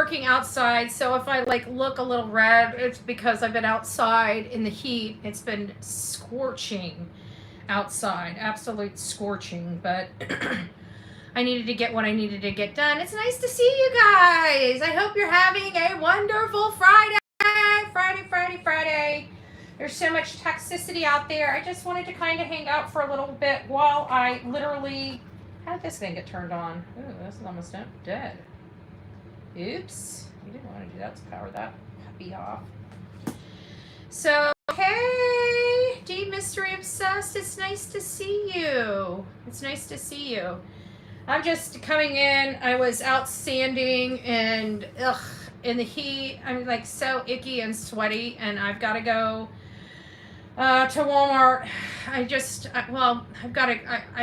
working outside, so if I like look a little red, it's because I've been outside in the heat. It's been scorching outside, absolute scorching, but I needed to get what I needed to get done. It's nice to see you guys. I hope you're having a wonderful Friday. Friday. There's so much toxicity out there. I just wanted to kind of hang out for a little bit while I literally... How did this thing get turned on? Ooh, this is almost dead. Oops. You didn't want to do that. Let's power that puppy off. So, hey, Deep Mystery Obsessed. It's nice to see you. It's nice to see you. I'm just coming in. I was out sanding and in the heat. I'm like so icky and sweaty, and I've got to go to Walmart. I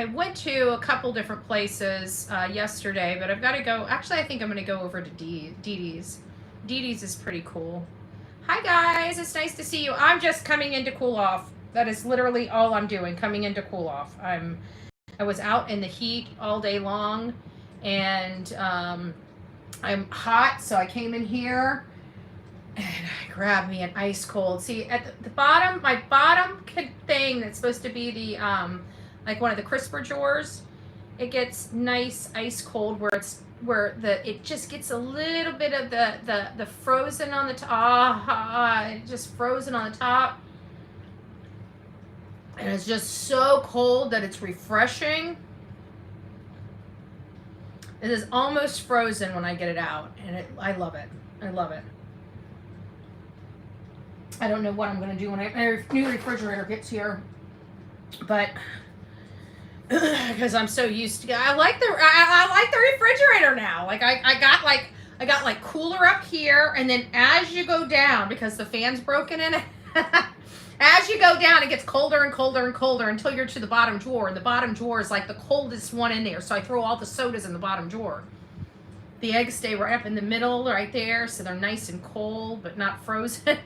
went to a couple different places yesterday, but I've got to go. Actually, I think I'm going to go over to Dee Dee's. Dee Dee's is pretty cool. Hi guys, it's nice to see you. I'm just coming in to cool off. That is literally all I'm doing, coming in to cool off. I was out in the heat all day long, and I'm hot, so I came in here and I grabbed me an ice cold. See, at the bottom, my bottom thing that's supposed to be the like one of the crisper drawers, it gets nice ice cold where it just gets a little bit of the frozen on the top, just frozen on the top. And it's just so cold that it's refreshing. It is almost frozen when I get it out, and I love it. I love it. I don't know what I'm going to do when my new refrigerator gets here, but because I'm so used to, I like the refrigerator now. Like I got cooler up here, and then as you go down, because the fan's broken in it. As you go down, it gets colder and colder and colder until you're to the bottom drawer. And the bottom drawer is like the coldest one in there. So I throw all the sodas in the bottom drawer. The eggs stay right up in the middle right there. So they're nice and cold, but not frozen.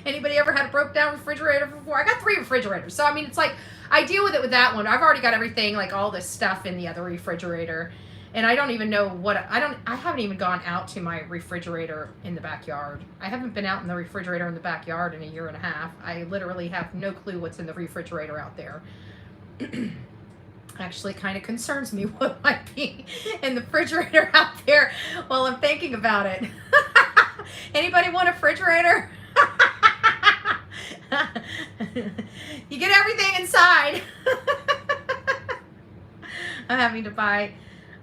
Anybody ever had a broke down refrigerator before? I got 3 refrigerators. So, I mean, it's like, I deal with it with that one. I've already got everything, like all this stuff in the other refrigerator. And I don't even know I haven't even gone out to my refrigerator in the backyard. I haven't been out in the refrigerator in the backyard in a year and a half. I literally have no clue what's in the refrigerator out there. Actually kind of concerns me what might be in the refrigerator out there while I'm thinking about it. Anybody want a refrigerator? You get everything inside. I'm having to buy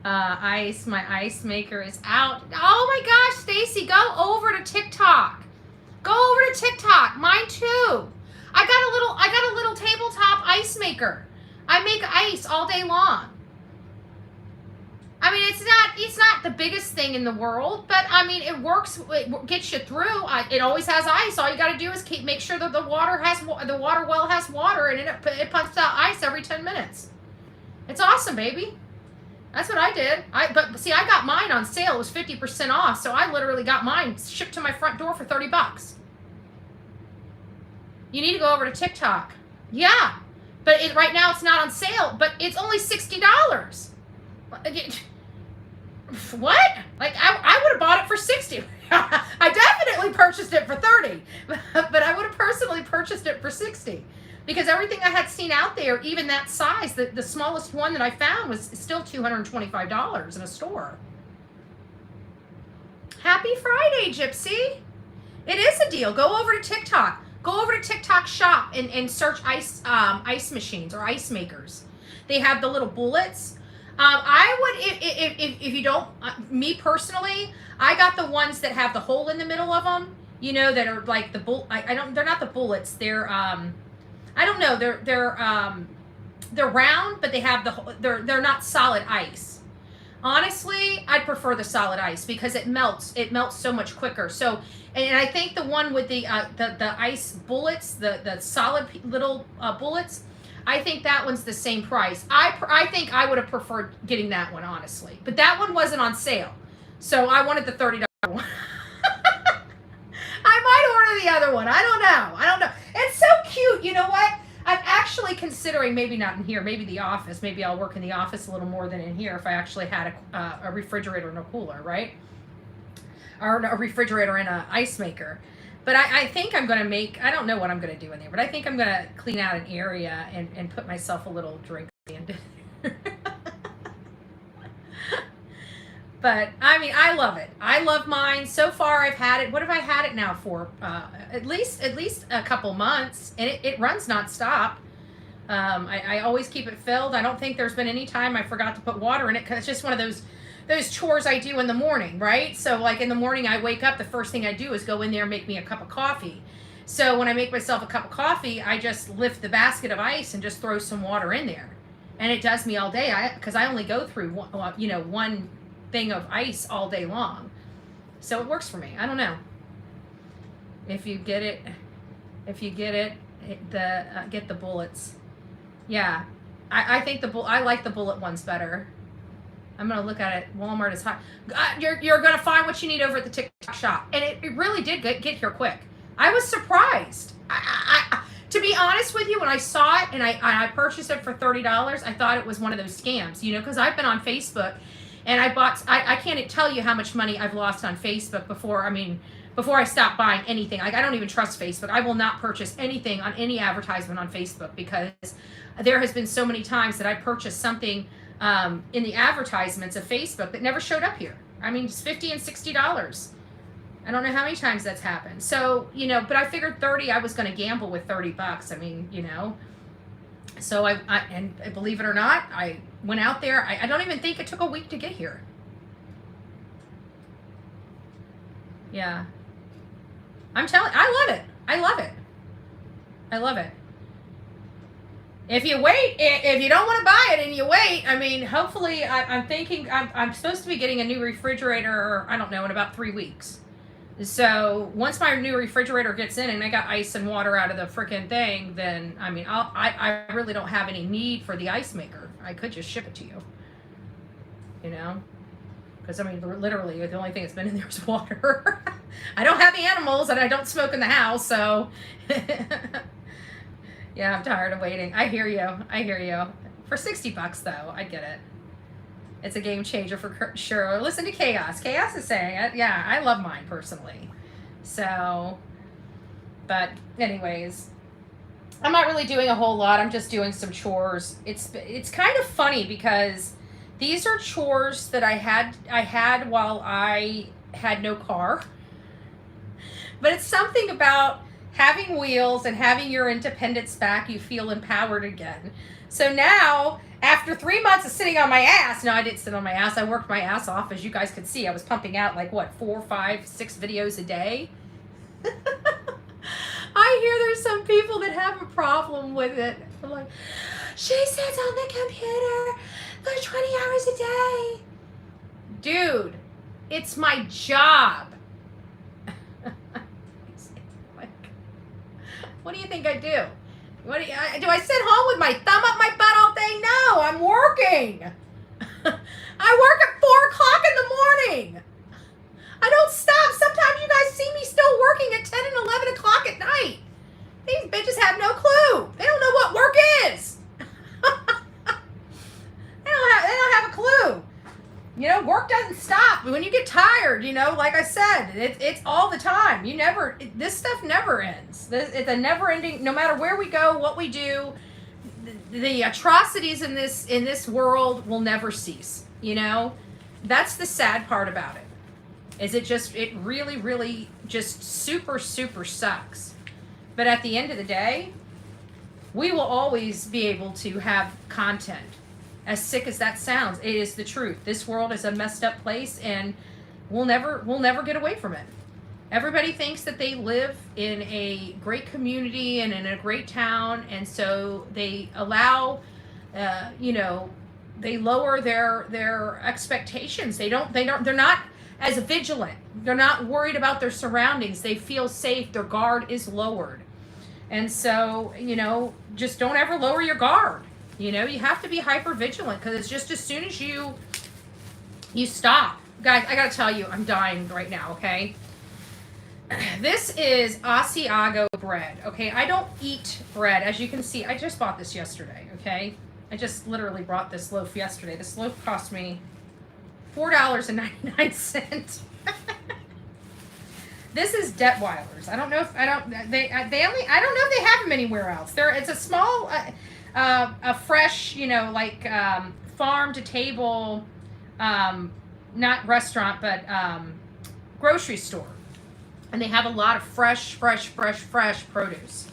ice. My ice maker is out. Oh my gosh, Stacy, go over to TikTok. Go over to TikTok. Mine too. I got a little tabletop ice maker. I make ice all day long. I mean, it's not the biggest thing in the world, but I mean, it works. It gets you through. It always has ice. All you got to do is make sure that the water well has water, and it pumps out ice every 10 minutes. It's awesome, baby. That's what I did. But see, I got mine on sale. It was 50% off, so I literally got mine shipped to my front door for $30. You need to go over to TikTok. Yeah, but right now it's not on sale, but it's only $60. What? Like, I would have bought it for $60. I definitely purchased it for $30, but I would have personally purchased it for $60. Because everything I had seen out there, even that size, the smallest one that I found was still $225 in a store. Happy Friday, Gypsy. It is a deal. Go over to TikTok. Go over to TikTok shop and search ice machines or ice makers. They have the little bullets. I would, if you don't, me personally, I got the ones that have the hole in the middle of them, you know, that are like the they're not the bullets. They're, I don't know. They're round, but they have they're not solid ice. Honestly, I prefer the solid ice because it melts so much quicker. So, and I think the one with the ice bullets, the solid little bullets, I think that one's the same price. I think I would have preferred getting that one, honestly. But that one wasn't on sale. So I wanted the $30 one. I might order the other one. I don't know. It's so cute. You know what? I'm actually considering, maybe not in here, maybe the office. Maybe I'll work in the office a little more than in here if I actually had a refrigerator and a cooler, right? Or a refrigerator and an ice maker. But I think I'm going to make, I don't know what I'm going to do in there, but I think I'm going to clean out an area and put myself a little drink in. But I mean, I love it. I love mine. So far, I've had it. What have I had it now for? At least a couple months, and it runs nonstop. I always keep it filled. I don't think there's been any time I forgot to put water in it, because it's just one of those chores I do in the morning, right? So like in the morning, I wake up, the first thing I do is go in there and make me a cup of coffee. So when I make myself a cup of coffee, I just lift the basket of ice and just throw some water in there, and it does me all day. Because I only go through one thing of ice all day long, so it works for me. I don't know if you get it. Get the bullets. Yeah, I think I like the bullet ones better. I'm gonna look at it. Walmart is hot. You're gonna find what you need over at the TikTok shop, and it really did get here quick. I was surprised. To be honest with you, when I saw it and I purchased it for $30, I thought it was one of those scams, because I've been on Facebook. And I can't tell you how much money I've lost on Facebook before I stopped buying anything. Like, I don't even trust Facebook. I will not purchase anything on any advertisement on Facebook, because there has been so many times that I purchased something in the advertisements of Facebook that never showed up here. I mean, it's $50 and $60. I don't know how many times that's happened. So, but I figured 30, I was going to gamble with $30. I mean, So and believe it or not, I went out there. I don't even think it took a week to get here. Yeah. I'm telling, I love it. I love it. I love it. If you wait, if you don't want to buy it and you wait, I mean, hopefully, I'm thinking I'm supposed to be getting a new refrigerator, I don't know, in about 3 weeks. So once my new refrigerator gets in and I got ice and water out of the freaking thing, then I mean, I really don't have any need for the ice maker. I could just ship it to you, because I mean, literally the only thing that's been in there is water. I don't have animals and I don't smoke in the house, so yeah, I'm tired of waiting. I hear you. For $60 though, I get it. It's a game changer for sure. Listen to Chaos. Chaos is saying it. Yeah, I love mine personally. So, but anyways, I'm not really doing a whole lot. I'm just doing some chores. It's kind of funny because these are chores that I had while I had no car. But it's something about having wheels and having your independence back. You feel empowered again. So now, after 3 months of sitting on my ass, no, I didn't sit on my ass. I worked my ass off, as you guys could see. I was pumping out like, 4, 5, 6 videos a day. I hear there's some people that have a problem with it. I'm like, she sits on the computer for 20 hours a day. Dude, it's my job. What do you think I do? Do I sit home with my thumb up my butt all day? No, I'm working. I work at 4 o'clock in the morning. I don't stop. Sometimes you guys see me still working at 10 and 11 o'clock at night. These bitches have no clue. They don't know what work is. They don't have a clue. Work doesn't stop. When you get tired, like I said, it's all the time. This stuff never ends. It's a never ending, no matter where we go, what we do, the atrocities in this world will never cease. That's the sad part about it, is it really, really just super, super sucks. But at the end of the day, we will always be able to have content. As sick as that sounds, it is the truth. This world is a messed up place, and we'll never get away from it. Everybody thinks that they live in a great community and in a great town, and so they allow, they lower their expectations. They're not as vigilant. They're not worried about their surroundings. They feel safe. Their guard is lowered, and so just don't ever lower your guard. You have to be hyper vigilant, because it's just as soon as you stop. Guys, I gotta tell you, I'm dying right now, okay? This is Asiago bread. Okay, I don't eat bread. As you can see, I just bought this yesterday. Okay, I just literally bought this loaf yesterday. This loaf cost me $4.99. This is Detweiler's. I don't know if they only I don't know if they have them anywhere else. It's a small a fresh, you know, like farm to table, not restaurant, but grocery store. And they have a lot of fresh produce.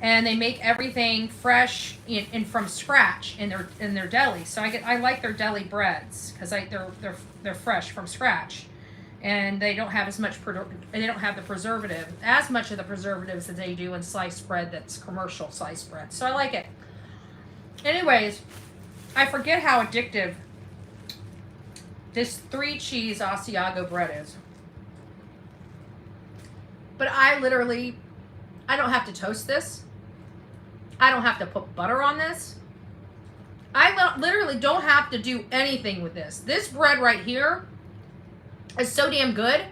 And they make everything fresh and from scratch in their deli. So I like their deli breads because they're fresh from scratch, and they don't have as much they don't have as much of the preservatives that they do in sliced bread that's commercial sliced bread. So I like it. Anyways, I forget how addictive this 3-cheese Asiago bread is. But I don't have to toast this. I don't have to put butter on this. I literally don't have to do anything with this. This bread right here is so damn good.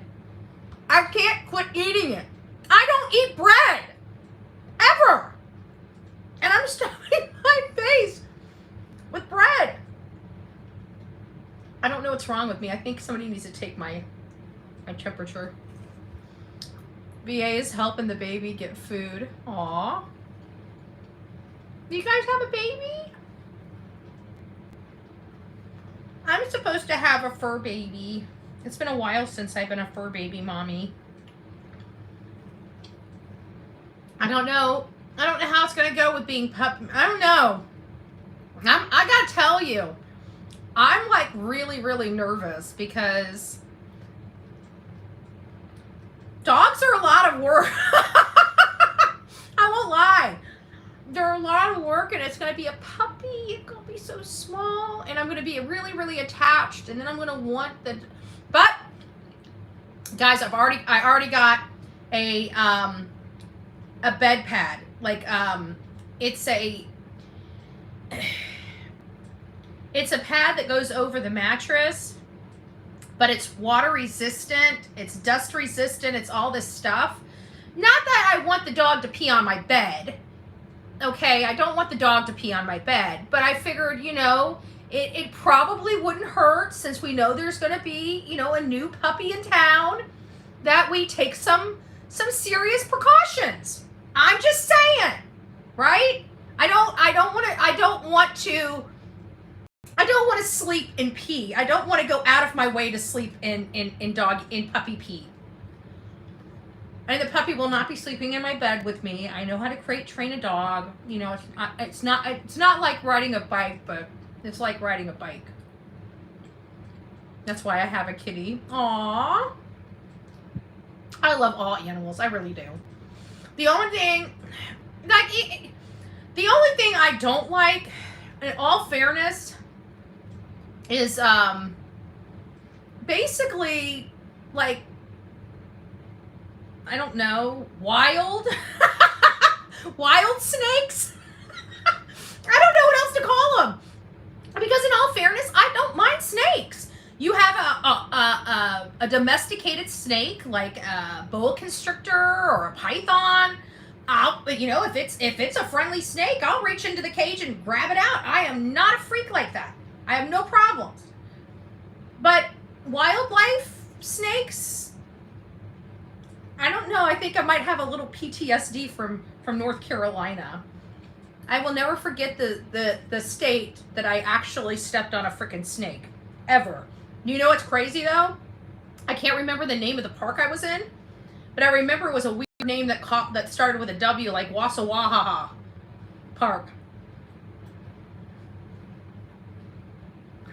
I can't quit eating it. I don't eat bread. Ever. And I'm stuffing my face with bread. I don't know what's wrong with me. I think somebody needs to take my temperature. VA is helping the baby get food. Aww. Do you guys have a baby? I'm supposed to have a fur baby. It's been a while since I've been a fur baby mommy. I don't know. I don't know how it's gonna go with being pup. I don't know. I gotta tell you, I'm like really nervous because dogs are a lot of work. I won't lie. They're a lot of work, and it's going to be a puppy. It's going to be so small, and I'm going to be really attached, and then I'm going to want the... But, guys, I already got a bed pad. Like, it's a pad that goes over the mattress, but it's water resistant, it's dust resistant, it's all this stuff. Not that I want the dog to pee on my bed. Okay, I don't want the dog to pee on my bed, but I figured, you know, it probably wouldn't hurt, since we know there's going to be, you know, a new puppy in town, that we take some serious precautions. I'm just saying, right? I don't want to sleep in pee. I don't want to go out of my way to sleep in puppy pee. And the puppy will not be sleeping in my bed with me. I know how to train a dog. You know, it's not like riding a bike, but it's like riding a bike. That's why I have a kitty. Aww. I love all animals. I really do. The only thing I don't like, in all fairness, is basically like, I don't know, wild snakes. I don't know what else to call them, because in all fairness, I don't mind snakes. You have a domesticated snake like a boa constrictor or a python. You know, if it's a friendly snake, I'll reach into the cage and grab it out. I am not a freak like that. I have no problems. But wildlife snakes, I don't know. I think I might have a little PTSD from North Carolina. I will never forget the state that I actually stepped on a freaking snake. Ever. You know what's crazy though? I can't remember the name of the park I was in, but I remember it was a weird name that started with a W, like Wassawaha Park.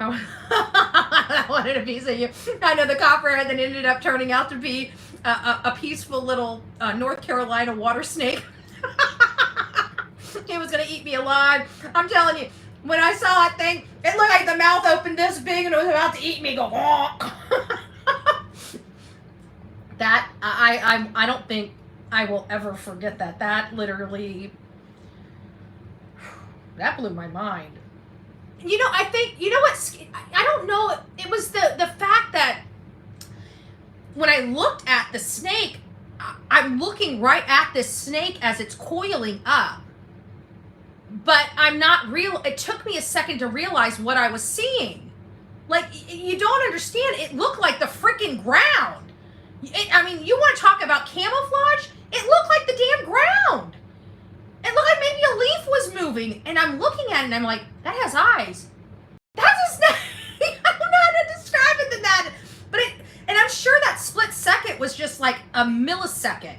I wanted a piece of you. I know the copperhead that ended up turning out to be a peaceful little North Carolina water snake. It was going to eat me alive. I'm telling you, when I saw that thing, it looked like the mouth opened this big and it was about to eat me. Go, honk. That, I don't think I will ever forget that. That literally, that blew my mind. You know, I think, you know what, I don't know, it was the fact that when I looked at the snake, I'm looking right at this snake as it's coiling up. But I'm not real. It took me a second to realize what I was seeing. Like, you don't understand. It looked like the freaking ground. I mean, you want to talk about camouflage? It looked like the damn ground. It looked like maybe a leaf was moving. And I'm looking at it and I'm like, that has eyes. That's a snake. I don't know how to describe it than that. But and I'm sure that split second was just like a millisecond.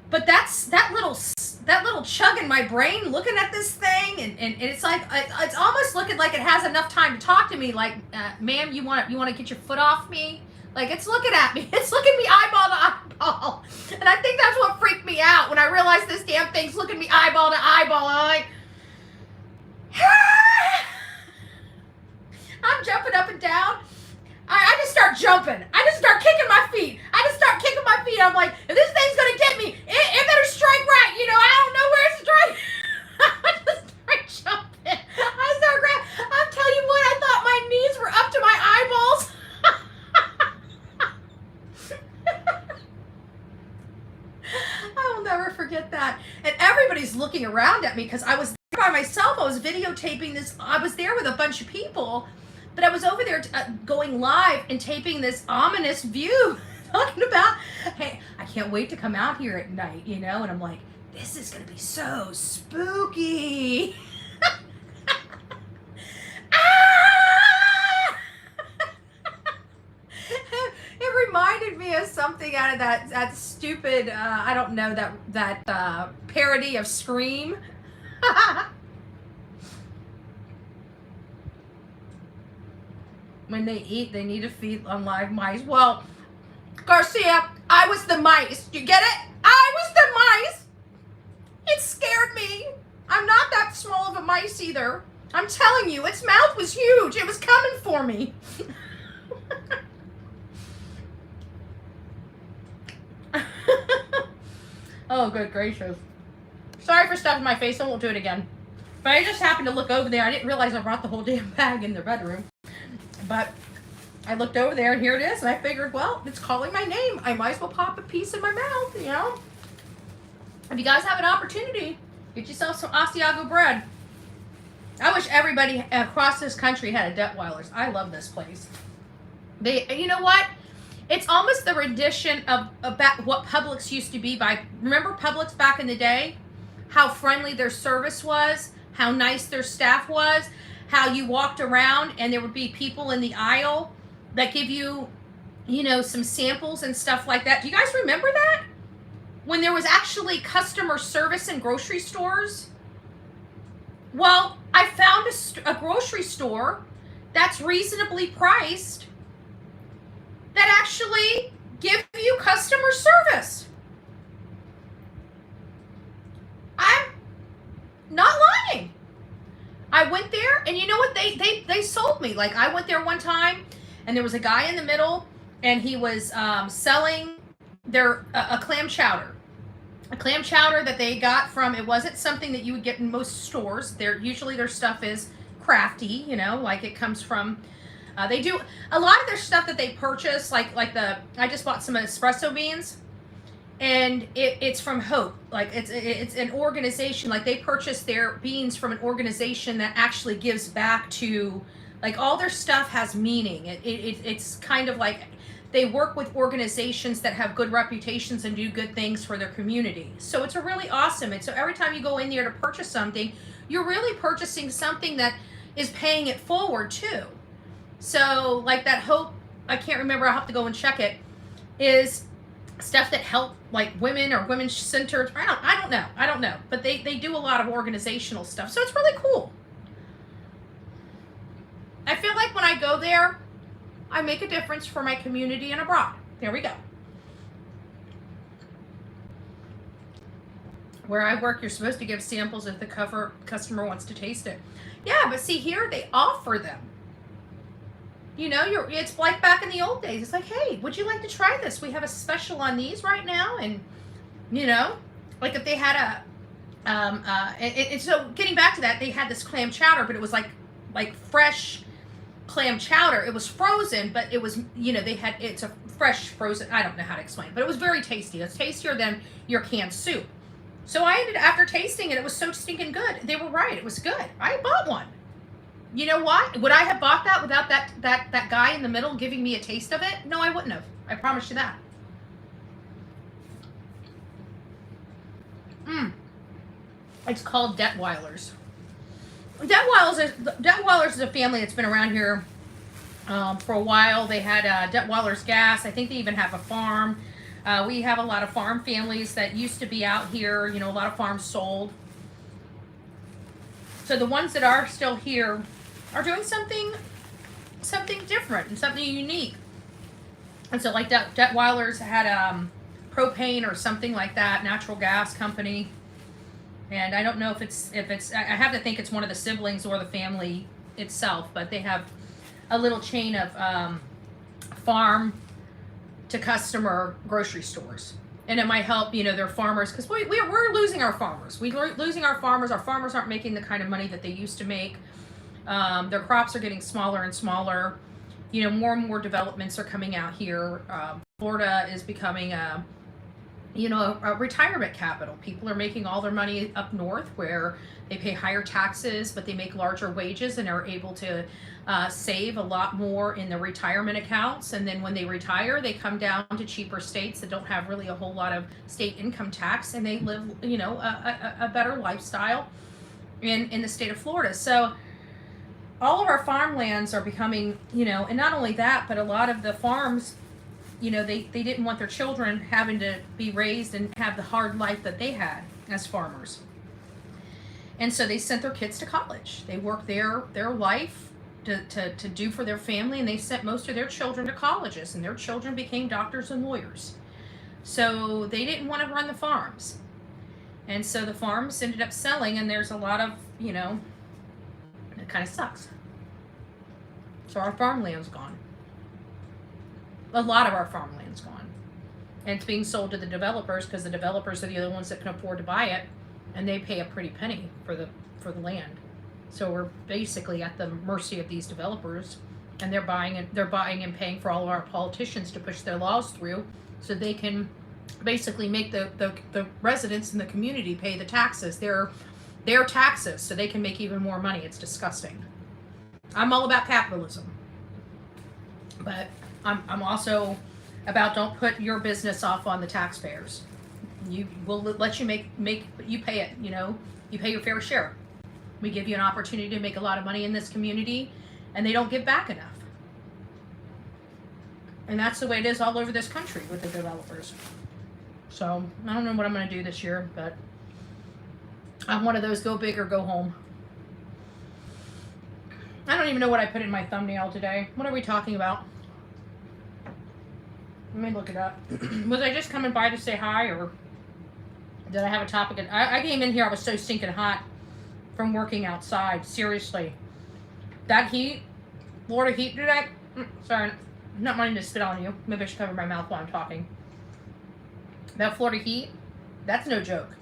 But that little chug in my brain looking at this thing, and it's like, it's almost looking like it has enough time to talk to me, like, ma'am, you want to get your foot off me? Like, it's looking at me. It's looking me eyeball to eyeball. And I think that's what freaked me out when I realized this damn thing's looking me eyeball to eyeball. I'm like, I'm jumping up and down. I just start jumping. I just start kicking my feet. I'm like, if this thing's going to get me, it better strike right. You know, I don't know where it's striking. I just start jumping. I start grabbing. I'm telling you what, I thought my knees were up to my eyeballs. I will never forget that. And everybody's looking around at me because I was there by myself. I was videotaping this. I was there with a bunch of people. But I was over there going live and taping this ominous view, talking about, hey, I can't wait to come out here at night, you know? And I'm like, this is going to be so spooky. Ah! It reminded me of something out of that stupid, I don't know, that parody of Scream. When they eat, they need to feed on live mice. Well, Garcia, I was the mice. You get it? I was the mice. It scared me. I'm not that small of a mice either. I'm telling you, its mouth was huge. It was coming for me. Oh, good gracious. Sorry for stuffing my face. I won't do it again. But I just happened to look over there. I didn't realize I brought the whole damn bag in their bedroom. But I looked over there, and here it is, and I figured, well, it's calling my name. I might as well pop a piece in my mouth, you know? If you guys have an opportunity, get yourself some Asiago bread. I wish everybody across this country had a Detweiler's. I love this place. You know what? It's almost the rendition of what Publix used to be by, remember Publix back in the day? How friendly their service was, how nice their staff was, how you walked around and there would be people in the aisle that give you, you know, some samples and stuff like that. Do you guys remember that? When there was actually customer service in grocery stores? Well, I found a grocery store that's reasonably priced that actually give you customer service. I'm not lying. I went there, and you know what? They sold me. Like, I went there one time, and there was a guy in the middle, and he was selling a clam chowder. A clam chowder that they got from, it wasn't something that you would get in most stores. Usually their stuff is crafty, you know, like it comes from, they do, a lot of their stuff that they purchase, I just bought some espresso beans. And it's from Hope. Like, it's an organization. Like, they purchase their beans from an organization that actually gives back to, like, all their stuff has meaning. It's kind of like they work with organizations that have good reputations and do good things for their community. So it's a really awesome. And so every time you go in there to purchase something, you're really purchasing something that is paying it forward too. So like that Hope, I can't remember, I'll have to go and check it, is stuff that help like women or women's centered. I don't know. But they do a lot of organizational stuff. So it's really cool. I feel like when I go there, I make a difference for my community and abroad. There we go. Where I work, you're supposed to give samples if the customer wants to taste it. Yeah, but see here, they offer them. You know, it's like back in the old days. It's like, hey, would you like to try this? We have a special on these right now. And, you know, like if they had so getting back to that, they had this clam chowder, but it was like fresh clam chowder. It was frozen, but it was, it's a fresh frozen. I don't know how to explain it, but it was very tasty. It's tastier than your canned soup. So after tasting it, it was so stinking good. They were right. It was good. I bought one. You know what? Would I have bought that without that guy in the middle giving me a taste of it? No, I wouldn't have. I promise you that. It's called Detweilers. Detweilers is a family that's been around here for a while. They had Detweilers Gas. I think they even have a farm. We have a lot of farm families that used to be out here. A lot of farms sold. So the ones that are still here are doing something different and something unique. And so like Detweilers had propane or something like that, natural gas company. And I don't know if it's I have to think it's one of the siblings or the family itself, but they have a little chain of farm to customer grocery stores. And it might help, their farmers, because we're losing our farmers. We're losing our farmers. Our farmers aren't making the kind of money that they used to make. Their crops are getting smaller and smaller. More and more developments are coming out here. Florida is becoming a retirement capital. People are making all their money up north where they pay higher taxes, but they make larger wages and are able to save a lot more in their retirement accounts. And then when they retire, they come down to cheaper states that don't have really a whole lot of state income tax, and they live, a better lifestyle in the state of Florida. So all of our farmlands are becoming, and not only that, but a lot of the farms, they didn't want their children having to be raised and have the hard life that they had as farmers. And so they sent their kids to college. They worked their life to do for their family, and they sent most of their children to colleges, and their children became doctors and lawyers. So they didn't want to run the farms. And so the farms ended up selling, and there's a lot of, it kind of sucks. So our farmland's gone. A lot of our farmland's gone. And it's being sold to the developers because the developers are the other ones that can afford to buy it, and they pay a pretty penny for the land. So we're basically at the mercy of these developers, and they're buying and paying for all of our politicians to push their laws through so they can basically make the residents in the community pay the taxes, their taxes, so they can make even more money. It's disgusting. I'm all about capitalism. But I'm also about don't put your business off on the taxpayers. We'll let you you pay it, you pay your fair share. We give you an opportunity to make a lot of money in this community, and they don't give back enough. And that's the way it is all over this country with the developers. So I don't know what I'm going to do this year, but I'm one of those go big or go home. I don't even know what I put in my thumbnail today. What are we talking about? Let me look it up. Was I just coming by to say hi, or did I have a topic? I came in here, I was so stinking hot from working outside. Seriously. That heat, Florida heat today. Sorry, I'm not wanting to spit on you. Maybe I should cover my mouth while I'm talking. That Florida heat, that's no joke.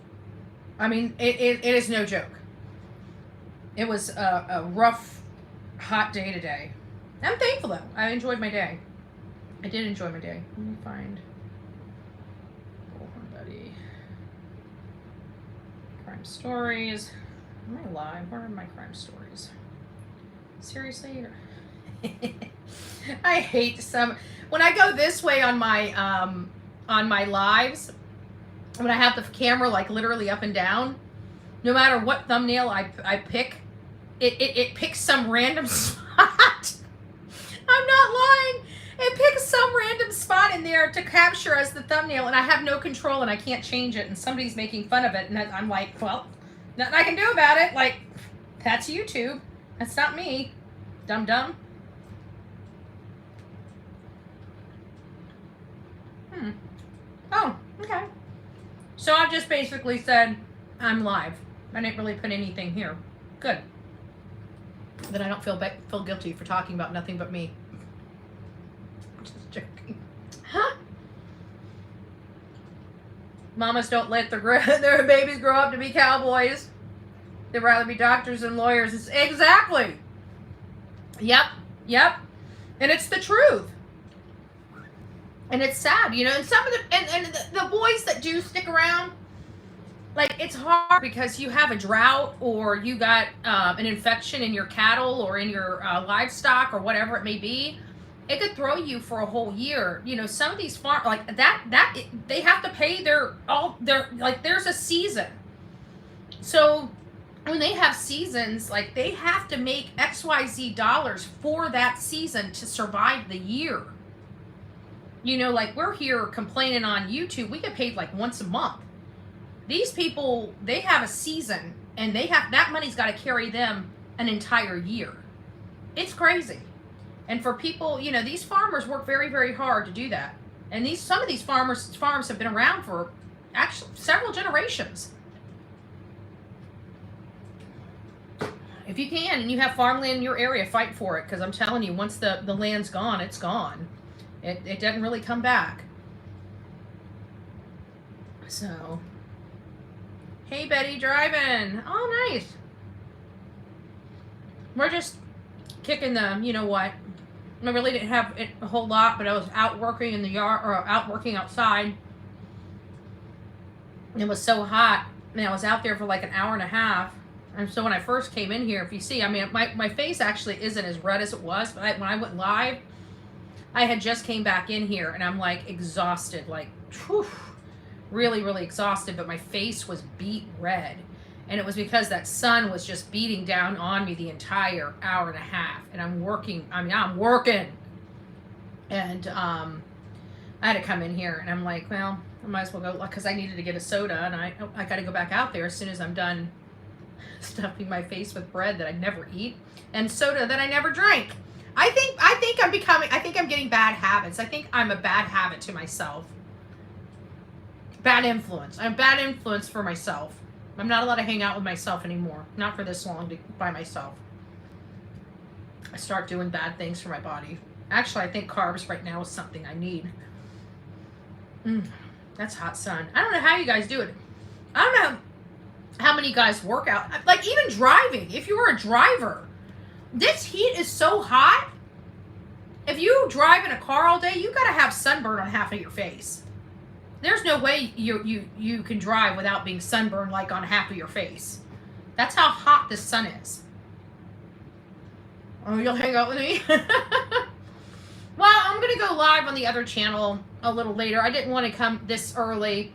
I mean, it is no joke. It was a rough, hot day today. I'm thankful though. I enjoyed my day. I did enjoy my day. Let me find Bullhorn Betty. Crime stories. Am I live? Where are my crime stories? Seriously? I hate when I go this way on my lives, when I have the camera like literally up and down, no matter what thumbnail I pick, it picks some random spot. I'm not lying. It picks some random spot in there to capture as the thumbnail, and I have no control, and I can't change it, and somebody's making fun of it, and I'm like, well, nothing I can do about it. Like, that's YouTube. That's not me. Dum-dum. Oh, okay. So I've just basically said, I'm live. I didn't really put anything here. Good. Then I don't feel guilty for talking about nothing but me. Just joking. Huh? Mamas don't let their babies grow up to be cowboys. They'd rather be doctors and lawyers. Exactly. Yep. Yep. And it's the truth. And it's sad, you know, and some of the boys that do stick around, like, it's hard because you have a drought or you got an infection in your cattle or in your livestock or whatever it may be. It could throw you for a whole year. You know, some of these farm like that they have to pay their like, there's a season. So when they have seasons, like, they have to make XYZ dollars for that season to survive the year. You know, like, we're here complaining on YouTube. We get paid like once a month. These people, they have a season, and they have, that money's got to carry them an entire year. It's crazy. And for people, you know, these farmers work very, very hard to do that. And some of these farms have been around for actually several generations. If you can, and you have farmland in your area, fight for it. Because I'm telling you, once the land's gone, it's gone. It doesn't really come back. So, hey, Betty, driving. Oh, nice. We're just kicking them. You know what? I really didn't have it a whole lot, but I was out working in the yard, or out working outside. It was so hot, and I was out there for like an hour and a half. And so when I first came in here, if you see, I mean, my face actually isn't as red as it was, but when I went live, I had just came back in here, and I'm like exhausted, like, whew, really, really exhausted, but my face was beet red. And it was because that sun was just beating down on me the entire hour and a half. And I'm working. And I had to come in here, and I'm like, well, I might as well go, because I needed to get a soda, and I got to go back out there as soon as I'm done stuffing my face with bread that I never eat and soda that I never drank. I think I'm getting bad habits. I think I'm a bad habit to myself. Bad influence. I'm a bad influence for myself. I'm not allowed to hang out with myself anymore. Not for this long by myself. I start doing bad things for my body. Actually, I think carbs right now is something I need. That's hot sun. I don't know how you guys do it. I don't know how many guys work out. Like, even driving. If you were a driver, this heat is so hot. If you drive in a car all day, you got to have sunburn on half of your face. There's no way you can drive without being sunburned, like, on half of your face. That's how hot this sun is. Oh, you'll hang out with me? Well, I'm going to go live on the other channel a little later. I didn't want to come this early.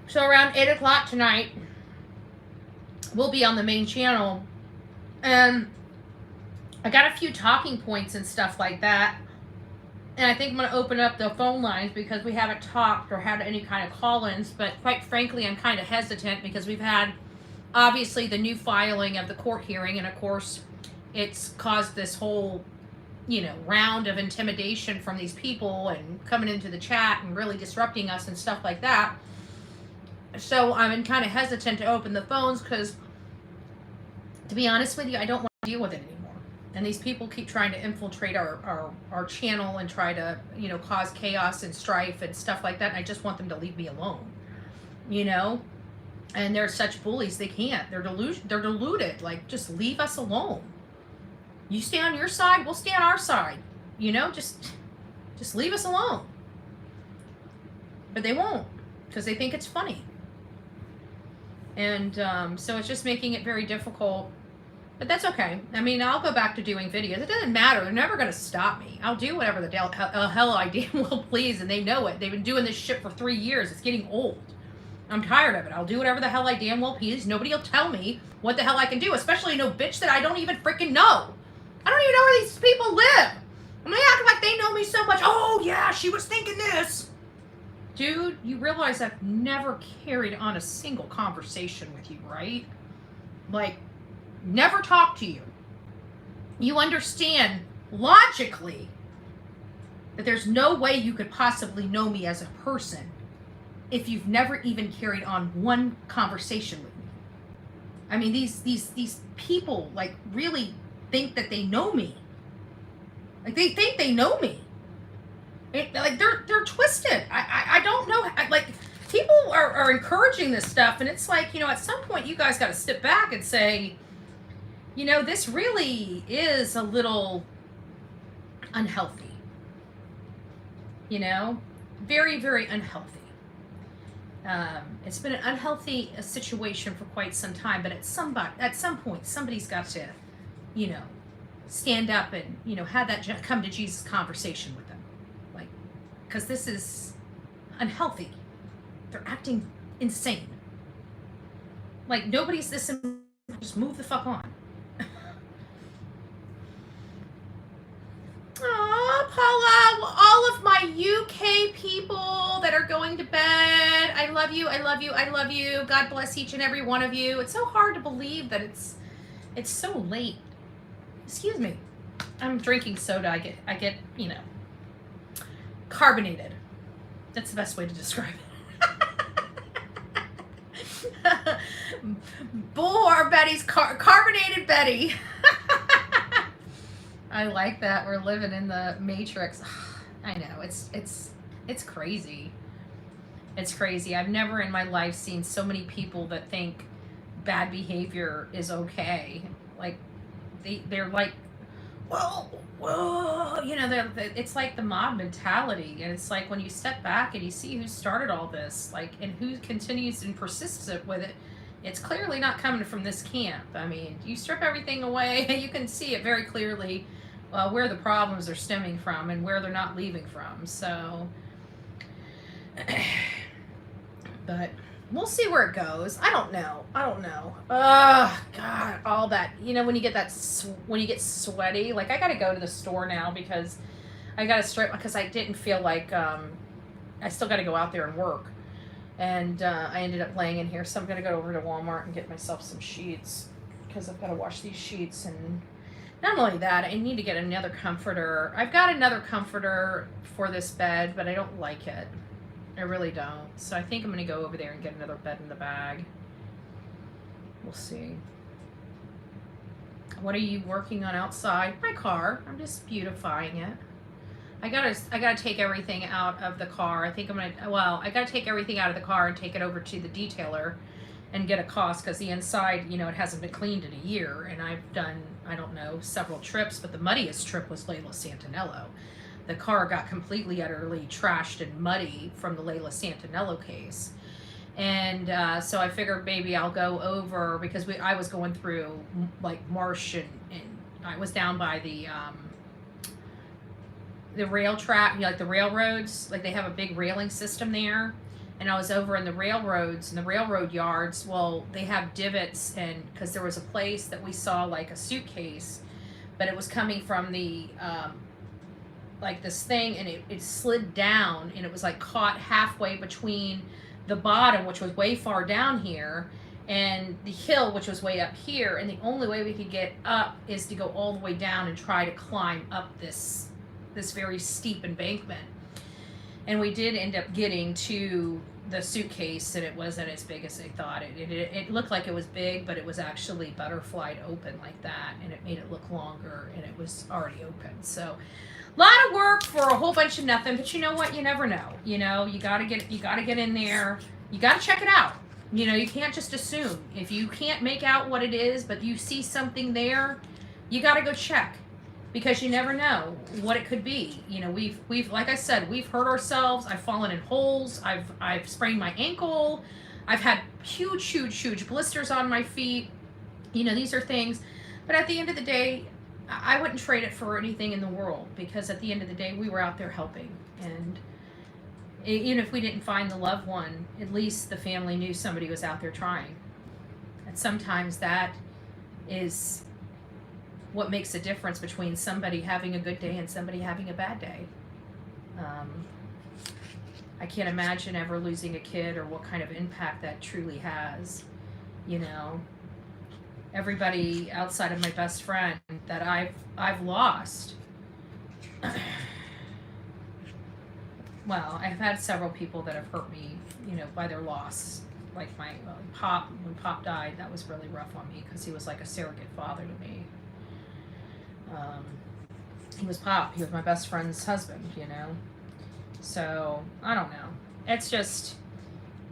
So around 8 o'clock tonight, we'll be on the main channel. And I got a few talking points and stuff like that. And I think I'm going to open up the phone lines because we haven't talked or had any kind of call-ins. But quite frankly, I'm kind of hesitant because we've had, obviously, the new filing of the court hearing. And, of course, it's caused this whole, you know, round of intimidation from these people and coming into the chat and really disrupting us and stuff like that. So I'm kind of hesitant to open the phones because, to be honest with you, I don't want to deal with it anymore. And these people keep trying to infiltrate our channel and try to, you know, cause chaos and strife and stuff like that. And I just want them to leave me alone, you know? And they're such bullies, they can't. They're deluded. Like, just leave us alone. You stay on your side, we'll stay on our side. You know, just leave us alone. But they won't, because they think it's funny. And so it's just making it very difficult. But that's okay. I mean, I'll go back to doing videos. It doesn't matter. They're never going to stop me. I'll do whatever the hell I damn well please, and they know it. They've been doing this shit for 3 years. It's getting old. I'm tired of it. I'll do whatever the hell I damn well please. Nobody will tell me what the hell I can do, especially no bitch that I don't even freaking know. I don't even know where these people live. And they act like they know me so much. Oh, yeah, she was thinking this. Dude, you realize I've never carried on a single conversation with you, right? Like, never talked to you. You understand logically that there's no way you could possibly know me as a person if you've never even carried on one conversation with me. I mean, these people, like, really think that they know me. Like, they think they know me. Like, they're twisted. I don't know. Like, people are encouraging this stuff, and it's like, you know, at some point you guys got to step back and say, you know, this really is a little unhealthy. You know, very, very unhealthy. It's been an unhealthy situation for quite some time, but at some point, somebody's got to, you know, stand up and, you know, have that come to Jesus conversation with them. Like, because this is unhealthy. They're acting insane. Like, nobody's this, just move the fuck on. Oh, Paula, all of my UK people that are going to bed, I love you, I love you, I love you. God bless each and every one of you. It's so hard to believe that it's so late. Excuse me. I'm drinking soda. I get, you know, carbonated. That's the best way to describe it. Bullhorn Betty's carbonated Betty. I like that. We're living in the Matrix. I know, it's crazy. It's crazy. I've never in my life seen so many people that think bad behavior is okay. Like, they're like, whoa, you know, it's like the mob mentality. And it's like when you step back and you see who started all this, like, and who continues and persists with it, it's clearly not coming from this camp. I mean, you strip everything away, you can see it very clearly where the problems are stemming from and where they're not leaving from. So, but we'll see where it goes. I don't know. Oh God, all that, you know, when you get sweaty, like, I got to go to the store now because I got to strip, because I didn't feel like, I still got to go out there and work. And I ended up laying in here, so I'm going to go over to Walmart and get myself some sheets, because I've got to wash these sheets. And not only that, I need to get another comforter. I've got another comforter for this bed, but I don't like it. I really don't. So I think I'm going to go over there and get another bed in the bag. We'll see. What are you working on outside? My car. I'm just beautifying it. I gotta take everything out of the car. I think I gotta take everything out of the car and take it over to the detailer and get a cost, because the inside, you know, it hasn't been cleaned in a year, and I've done, I don't know, several trips, but the muddiest trip was Leila Santinello. The car got completely, utterly trashed and muddy from the Leila Santinello case. And so I figured maybe I'll go over, because I was going through like marsh, and I was down by the rail track, you know, like the railroads, like they have a big railing system there. And I was over in the railroads and the railroad yards. Well, they have divots, and because there was a place that we saw like a suitcase, but it was coming from the like this thing, and it slid down, and it was like caught halfway between the bottom, which was way far down here, and the hill, which was way up here. And the only way we could get up is to go all the way down and try to climb up this very steep embankment. And we did end up getting to the suitcase, and it wasn't as big as they thought. It looked like it was big, but it was actually butterflied open like that, and it made it look longer, and it was already open. So a lot of work for a whole bunch of nothing. But you know what? You never know. You know, you gotta get in there. You gotta check it out. You know, you can't just assume. If you can't make out what it is, but you see something there, you gotta go check. Because you never know what it could be. You know, we've like I said, we've hurt ourselves. I've fallen in holes. I've sprained my ankle. I've had huge blisters on my feet. You know, these are things. But at the end of the day, I wouldn't trade it for anything in the world, because at the end of the day, we were out there helping. And even if we didn't find the loved one, at least the family knew somebody was out there trying. And sometimes that is what makes a difference between somebody having a good day and somebody having a bad day. I can't imagine ever losing a kid, or what kind of impact that truly has. You know, everybody outside of my best friend that I've lost. Well, I've had several people that have hurt me, you know, by their loss. Like my Pop, when Pop died, that was really rough on me, because he was like a surrogate father to me. He was Pop. He was my best friend's husband, you know. So I don't know. It's just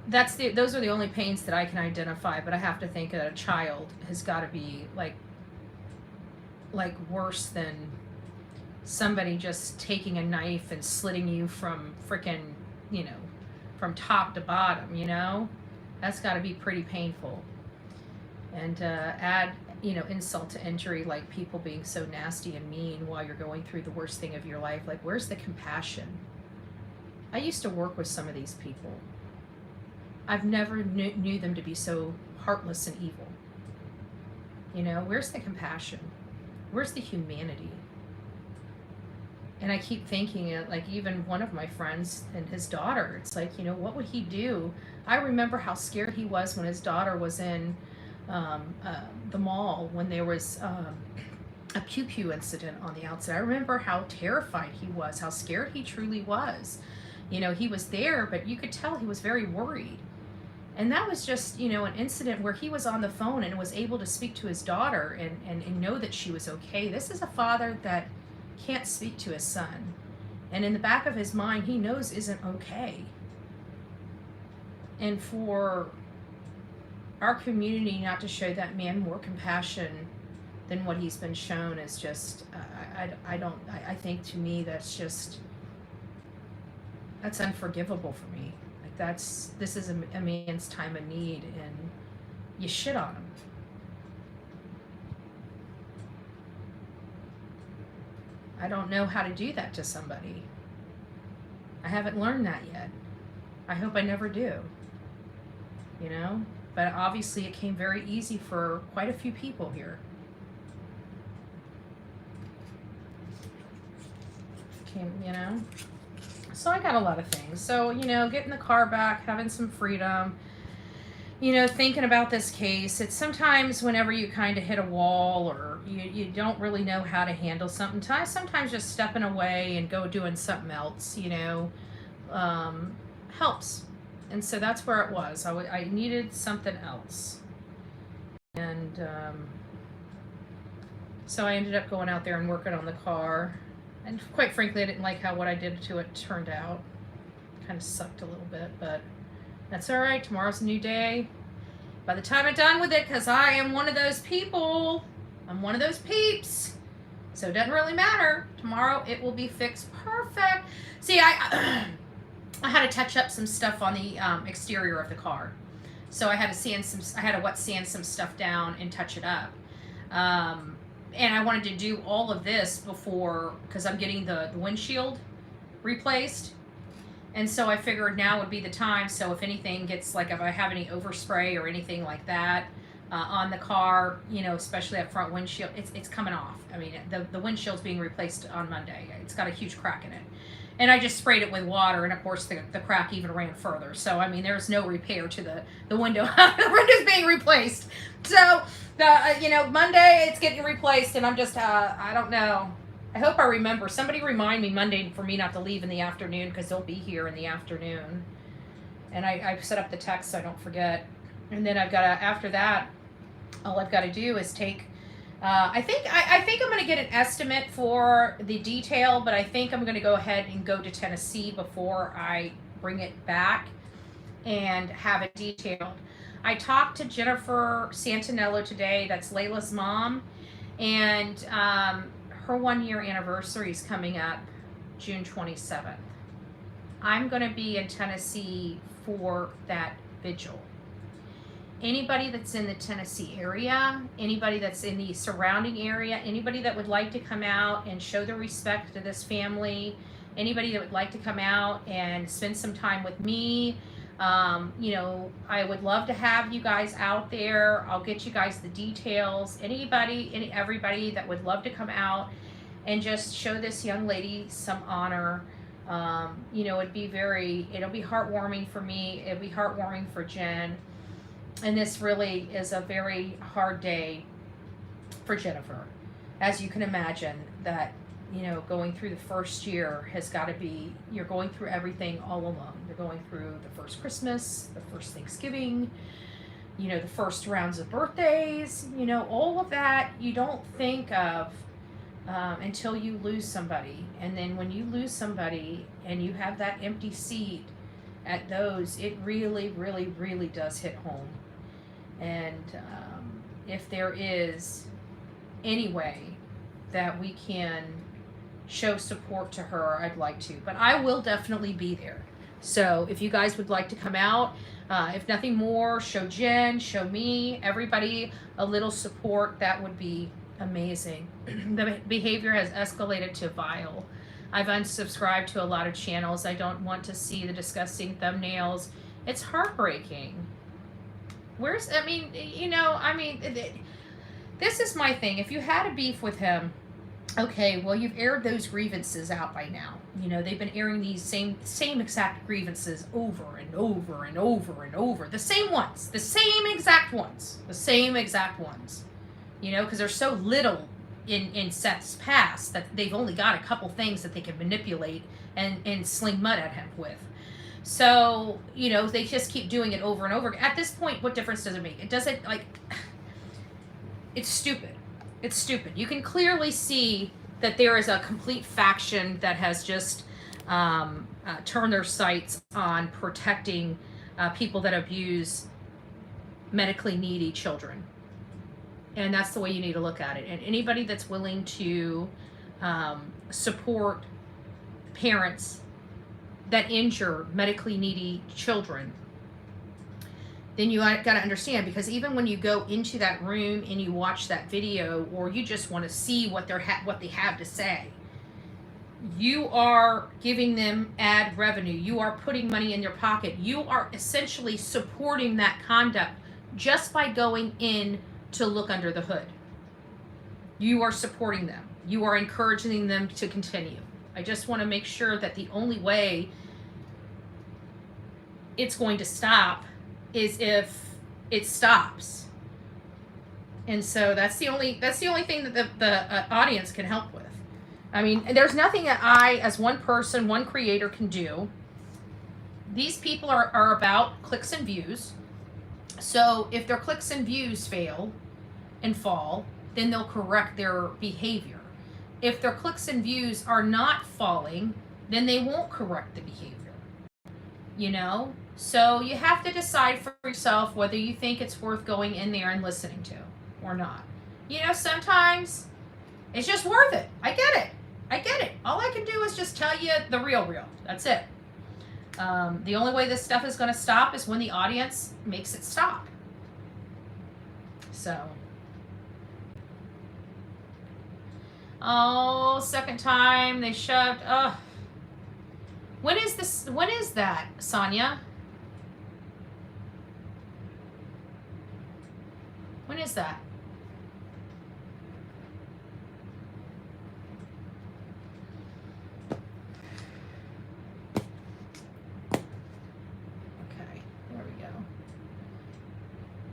those are the only pains that I can identify. But I have to think that a child has got to be like worse than somebody just taking a knife and slitting you from frickin', you know, from top to bottom, you know? That's got to be pretty painful. And add, you know, insult to injury, like people being so nasty and mean while you're going through the worst thing of your life. Like, where's the compassion? I used to work with some of these people. I've never knew them to be so heartless and evil. You know, where's the compassion? Where's the humanity? And I keep thinking it, like even one of my friends and his daughter, it's like, you know, what would he do? I remember how scared he was when his daughter was in the mall when there was a pew pew incident on the outside. I remember how terrified he was, how scared he truly was. You know, he was there, but you could tell he was very worried. And that was just, you know, an incident where he was on the phone and was able to speak to his daughter and know that she was okay. This is a father that can't speak to his son. And in the back of his mind, he knows isn't okay. And for our community not to show that man more compassion than what he's been shown is just, I think to me that's unforgivable for me. Like this is a man's time of need and you shit on him. I don't know how to do that to somebody. I haven't learned that yet. I hope I never do. You know? But obviously it came very easy for quite a few people here. You know? So I got a lot of things. So, you know, getting the car back, having some freedom, you know, thinking about this case. It's sometimes whenever you kind of hit a wall or you don't really know how to handle something, sometimes just stepping away and go doing something else, you know, helps. And so that's where it was. I needed something else. And so I ended up going out there and working on the car. And quite frankly, I didn't like how what I did to it turned out. Kind of sucked a little bit, but that's all right. Tomorrow's a new day. By the time I'm done with it, because I am one of those people. I'm one of those peeps. So it doesn't really matter. Tomorrow it will be fixed perfect. See, I had to touch up some stuff on the exterior of the car. So I had to wet sand some stuff down and touch it up. And I wanted to do all of this before, because I'm getting the windshield replaced. And so I figured now would be the time. So if anything gets, like if I have any overspray or anything like that on the car, you know, especially that front windshield, it's coming off. I mean, the windshield's being replaced on Monday. It's got a huge crack in it. And I just sprayed it with water, and of course the crack even ran further. So, I mean, there's no repair to the window. The window's being replaced. So, you know, Monday it's getting replaced, and I'm just, I don't know. I hope I remember. Somebody remind me Monday for me not to leave in the afternoon, because they'll be here in the afternoon. And I set up the text so I don't forget. And then after that, all I've got to do is take, I think I'm going to get an estimate for the detail, but I think I'm going to go ahead and go to Tennessee before I bring it back and have it detailed. I talked to Jennifer Santinello today. That's Leila's mom. And her 1-year anniversary is coming up June 27th. I'm going to be in Tennessee for that vigil. Anybody that's in the Tennessee area, anybody that's in the surrounding area, anybody that would like to come out and show their respect to this family, anybody that would like to come out and spend some time with me, you know, I would love to have you guys out there. I'll get you guys the details. Everybody that would love to come out and just show this young lady some honor. You know, it'll be heartwarming for me. It'll be heartwarming for Jen. And this really is a very hard day for Jennifer. As you can imagine, that, you know, going through the first year has got to be, you're going through everything all alone. You're going through the first Christmas, the first Thanksgiving, you know, the first rounds of birthdays, you know, all of that you don't think of until you lose somebody. And then when you lose somebody and you have that empty seat at those, it really, really, really does hit home. And if there is any way that we can show support to her, I'd like to. But I will definitely be there. So if you guys would like to come out, if nothing more, show Jen, show me, everybody a little support. That would be amazing. The behavior has escalated to vile. I've unsubscribed to a lot of channels. I don't want to see the disgusting thumbnails. It's heartbreaking. This is my thing. If you had a beef with him, okay, well, you've aired those grievances out by now. They've been airing these same exact grievances over and over and over and over. The same ones. The same exact ones. Because there's so little in Seth's past that they've only got a couple things that they can manipulate and sling mud at him with. So, they just keep doing it over and over. At this point, what difference does it make? It doesn't, it's stupid. It's stupid. You can clearly see that there is a complete faction that has just turned their sights on protecting people that abuse medically needy children. And that's the way you need to look at it. And anybody that's willing to support parents that injure medically needy children, then you got to understand, because even when you go into that room and you watch that video, or you just want to see what they have to say, you are giving them ad revenue. You are putting money in your pocket. You are essentially supporting that conduct just by going in to look under the hood. You are supporting them. You are encouraging them to continue. I just want to make sure that the only way it's going to stop is if it stops. And so that's the only thing that the audience can help with. I mean, there's nothing that I, as one person, one creator, can do. These people are about clicks and views. So if their clicks and views fail and fall, then they'll correct their behavior. If their clicks and views are not falling, then they won't correct the behavior. So you have to decide for yourself whether you think it's worth going in there and listening to or not. Sometimes it's just worth it. I get it. All I can do is just tell you the real. That's it. The only way this stuff is going to stop is when the audience makes it stop. So. Oh, second time they shoved. When is that, Sonia? When is that? Okay, there we go.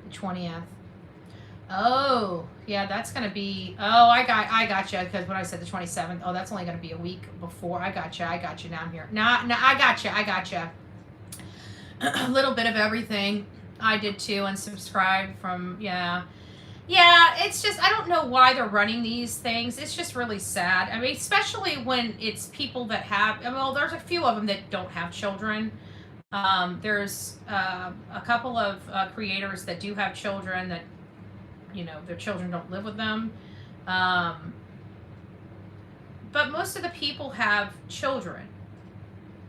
The 20th. Oh, yeah, that's going to be, I got you, because when I said the 27th, that's only going to be a week before. I got you, now I'm here. No, I got you. A little bit of everything. I did too, unsubscribe from, yeah, it's just, I don't know why they're running these things. It's just really sad. I mean, especially when it's people that have, there's a few of them that don't have children. There's a couple of creators that do have children that, their children don't live with them. But most of the people have children.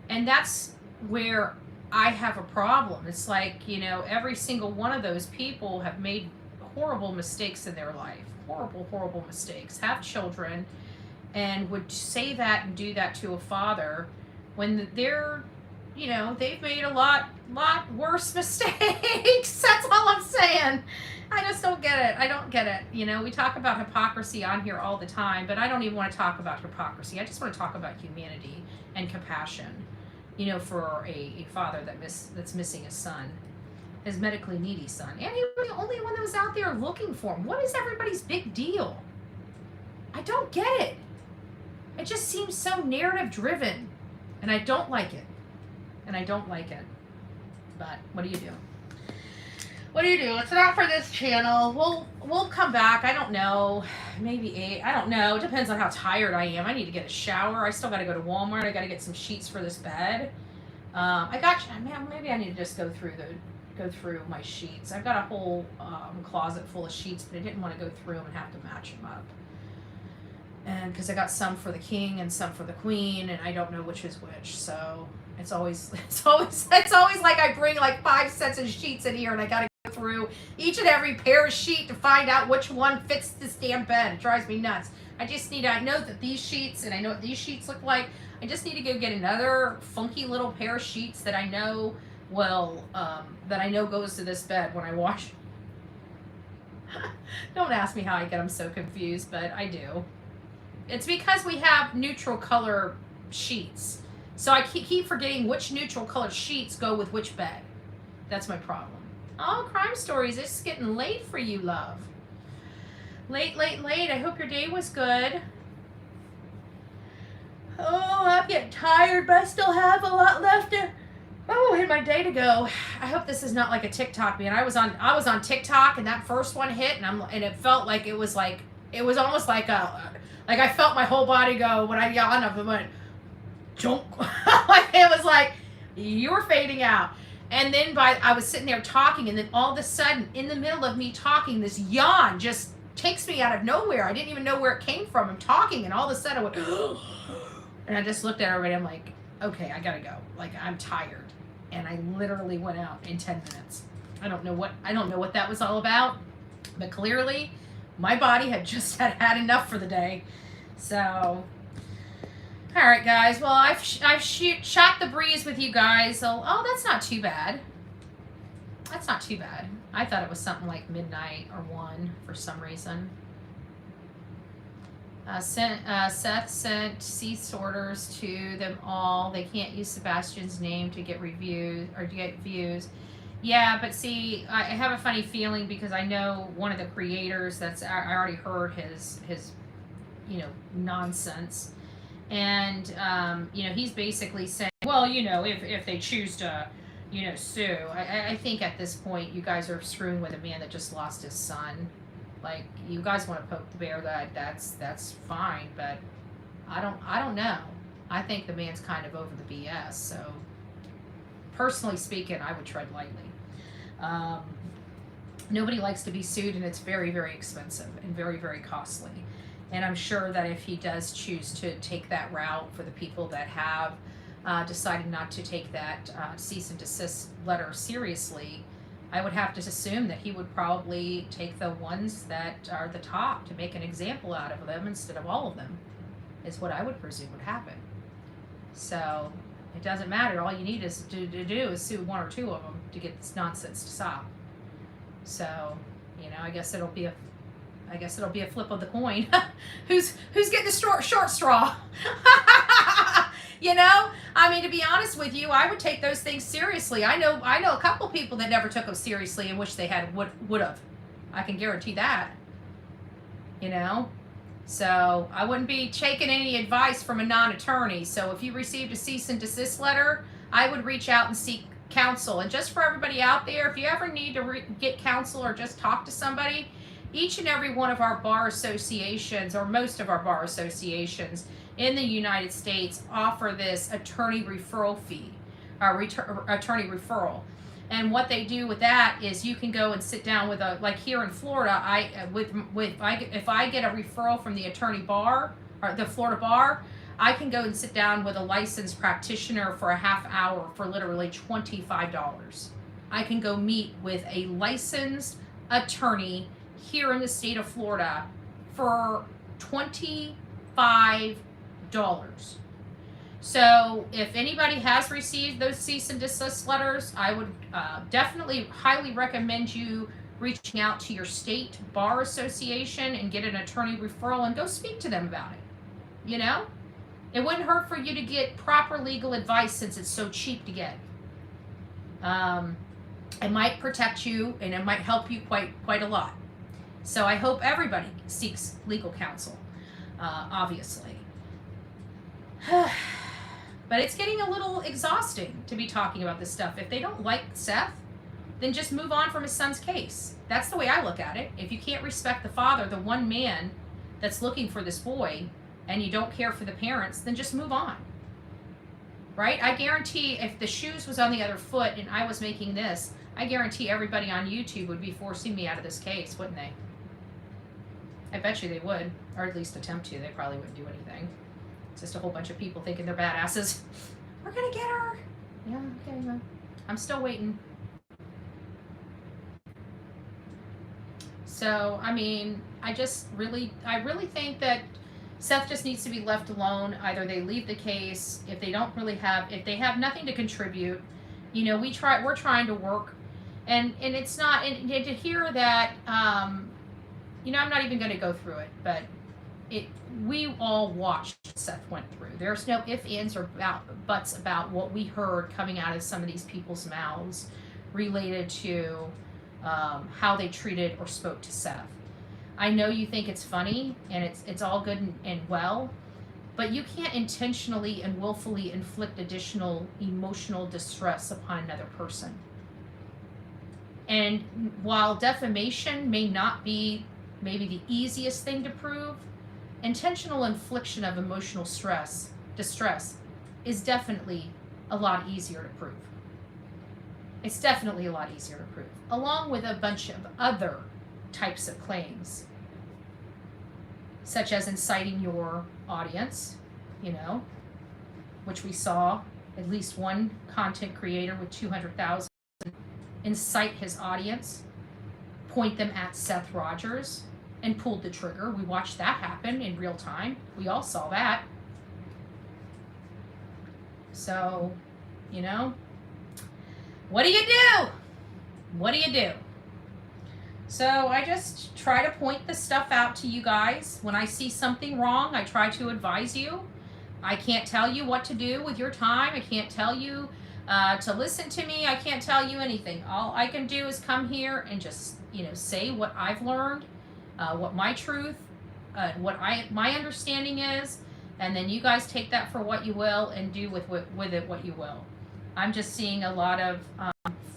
And that's where I have a problem. It's like, every single one of those people have made horrible mistakes in their life. Horrible mistakes. Have children and would say that and do that to a father when they're, they've made a lot worse mistakes. That's all I'm saying. I just don't get it. I don't get it. We talk about hypocrisy on here all the time, but I don't even want to talk about hypocrisy. I just want to talk about humanity and compassion, for a father that's missing his son, his medically needy son. And he was the only one that was out there looking for him. What is everybody's big deal? I don't get it. It just seems so narrative driven, and I don't like it. But what do you do? It's not for this channel. We'll come back. I don't know. Maybe 8. I don't know. It depends on how tired I am. I need to get a shower. I still got to go to Walmart. I got to get some sheets for this bed. Maybe I need to just go through my sheets. I've got a whole closet full of sheets, but I didn't want to go through them and have to match them up. and because I got some for the king and some for the queen, and I don't know which is which. So it's always like I bring like 5 sets of sheets in here, and I gotta go through each and every pair of sheet to find out which one fits this damn bed. It drives me nuts. I know that these sheets, and I know what these sheets look like. I just need to go get another funky little pair of sheets that I know will goes to this bed when I wash. Don't ask me how I get them so confused, but I do. It's because we have neutral color sheets. So I keep forgetting which neutral color sheets go with which bed. That's my problem. Oh, crime stories. It's getting late for you, love. Late. I hope your day was good. Oh, I'm getting tired, but I still have a lot left in my day to go. I hope this is not like a TikTok, man. I was on TikTok, and that first one hit, and it felt like it was almost like I felt my whole body go when I yawned up and went, junk. Like it was like you were fading out. And then I was sitting there talking, and then all of a sudden, in the middle of me talking, this yawn just takes me out of nowhere. I didn't even know where it came from. I'm talking, and all of a sudden I went, and I just looked at everybody. I'm like, okay, I gotta go. Like, I'm tired. And I literally went out in 10 minutes. I don't know what that was all about, but clearly my body had just had enough for the day. So, all right, guys. Well, I've shot the breeze with you guys. So, that's not too bad. That's not too bad. I thought it was something like midnight or 1 for some reason. Seth sent cease orders to them all. They can't use Sebastian's name to get reviews or to get views. Yeah, but see, I have a funny feeling because I know one of the creators. I already heard his nonsense, and he's basically saying, well, if they choose to, sue. I think at this point you guys are screwing with a man that just lost his son. Like, you guys want to poke the bear, that's fine, but I don't know. I think the man's kind of over the BS. So, personally speaking, I would tread lightly. Nobody likes to be sued, and it's very, very expensive and very, very costly. And I'm sure that if he does choose to take that route for the people that have decided not to take that cease and desist letter seriously, I would have to assume that he would probably take the ones that are the top to make an example out of them instead of all of them, is what I would presume would happen. So it doesn't matter. All you need is to do is sue 1 or 2 of them to get this nonsense to stop. So, I guess it'll be a flip of the coin. Who's getting the short straw? I mean, to be honest with you, I would take those things seriously. I know a couple people that never took them seriously and wish they would have. I can guarantee that. So I wouldn't be taking any advice from a non-attorney. So if you received a cease and desist letter, I would reach out and seek counsel. And just for everybody out there, if you ever need to get counsel or just talk to somebody, each and every one of our bar associations, or most of our bar associations in the United States, offer this attorney referral fee, attorney referral. And what they do with that is you can go and sit down with like here in Florida, if I get a referral from the attorney bar or the Florida bar, I can go and sit down with a licensed practitioner for a half hour for literally $25. I can go meet with a licensed attorney here in the state of Florida for $25. So if anybody has received those cease and desist letters, I would definitely highly recommend you reaching out to your state bar association and get an attorney referral and go speak to them about it. It wouldn't hurt for you to get proper legal advice since it's so cheap to get. It might protect you and it might help you quite a lot. So I hope everybody seeks legal counsel, obviously. But it's getting a little exhausting to be talking about this stuff. If they don't like Seth, then just move on from his son's case. That's the way I look at it. If you can't respect the father, the one man that's looking for this boy, and you don't care for the parents, then just move on. Right? I guarantee if the shoes was on the other foot and I was making this, I guarantee everybody on YouTube would be forcing me out of this case, wouldn't they? I bet you they would, or at least attempt to. They probably wouldn't do anything. It's just a whole bunch of people thinking they're badasses. We're gonna get her. Yeah, okay, well, I'm still waiting. So, I mean, I really think that Seth just needs to be left alone. Either they leave the case, if they have nothing to contribute, you know, we're trying to work, and it's not, and to hear that, you know, I'm not even going to go through it, but we all watched what Seth went through. There's no ifs, ands, or buts about what we heard coming out of some of these people's mouths related to how they treated or spoke to Seth. I know you think it's funny and it's all good and well, but you can't intentionally and willfully inflict additional emotional distress upon another person. And while defamation may not be maybe the easiest thing to prove, intentional infliction of emotional distress is definitely a lot easier to prove. It's definitely a lot easier to prove, along with a bunch of other types of claims, such as inciting your audience, you know, which we saw at least one content creator with 200,000 incite his audience, point them at Seth Rogers, and pulled the trigger. We watched that happen in real time. We all saw that. So, you know, what do you do? What do you do? So I just try to point the stuff out to you guys. When I see something wrong, I try to advise you. I can't tell you what to do with your time. I can't tell you to listen to me. I can't tell you anything. All I can do is come here and just, you know, say what I've learned, what my truth, my understanding is, and then you guys take that for what you will and do with it what you will. I'm just seeing a lot of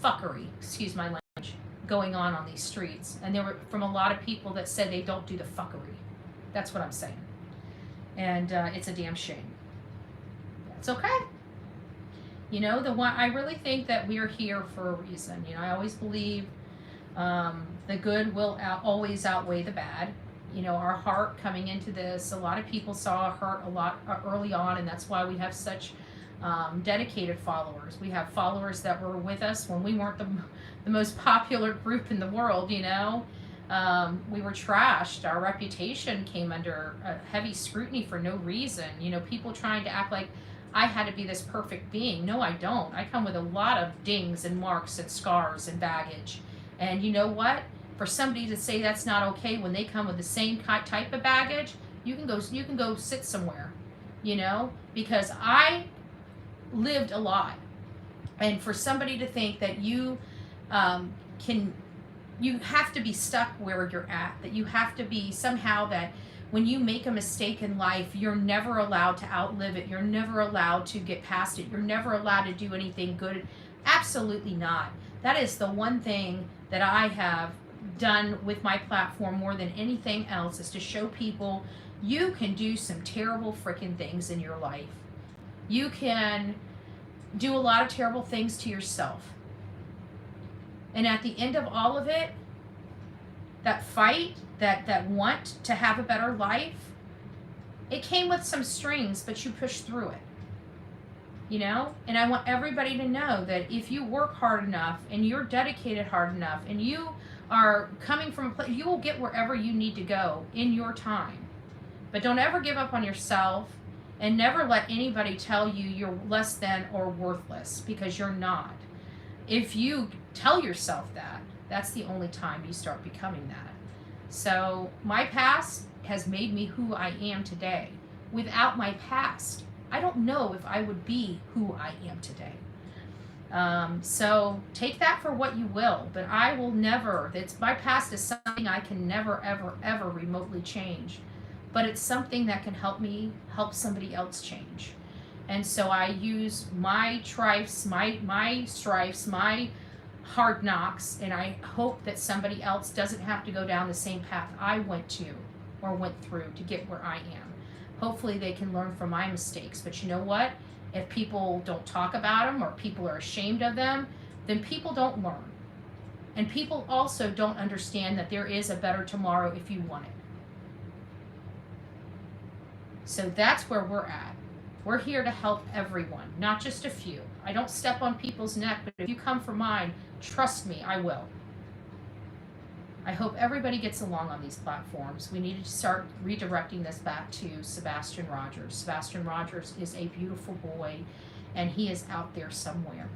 fuckery, excuse my language, going on these streets, and there were from a lot of people that said they don't do the fuckery. That's what I'm saying, and it's a damn shame. It's okay. You know, I really think that we're here for a reason. You know, I always believe the good will always outweigh the bad. You know, our heart coming into this, a lot of people saw our heart a lot early on, and that's why we have such dedicated followers. We have followers that were with us when we weren't the most popular group in the world, you know. We were trashed. Our reputation came under a heavy scrutiny for no reason. You know, people trying to act like I had to be this perfect being. No, I don't. I come with a lot of dings and marks and scars and baggage. And you know what? For somebody to say that's not okay when they come with the same type of baggage, you can go sit somewhere, you know, because I lived a lot. And for somebody to think that you you have to be stuck where you're at, that you have to be somehow, that when you make a mistake in life, you're never allowed to outlive it. You're never allowed to get past it. You're never allowed to do anything good. Absolutely not. That is the one thing that I have done with my platform more than anything else, is to show people you can do some terrible freaking things in your life. You can do a lot of terrible things to yourself. And at the end of all of it, that fight, that want to have a better life, it came with some strings, but you pushed through it. You know? And I want everybody to know that if you work hard enough and you're dedicated hard enough and you are coming from a place, you will get wherever you need to go in your time. But don't ever give up on yourself, and never let anybody tell you you're less than or worthless, because you're not. If you tell yourself that, that's the only time you start becoming that. So my past has made me who I am today. Without my past, I don't know if I would be who I am today. So take that for what you will, but I will never, my past is something I can never, ever, ever remotely change. But it's something that can help me help somebody else change. And so I use my strifes, my hard knocks, and I hope that somebody else doesn't have to go down the same path I went to or went through to get where I am. Hopefully they can learn from my mistakes. But you know what? If people don't talk about them, or people are ashamed of them, then people don't learn. And people also don't understand that there is a better tomorrow if you want it. So that's where we're at. We're here to help everyone, not just a few. I don't step on people's neck, but if you come for mine, trust me, I will. I hope everybody gets along on these platforms. We need to start redirecting this back to Sebastian Rogers. Sebastian Rogers is a beautiful boy, and he is out there somewhere.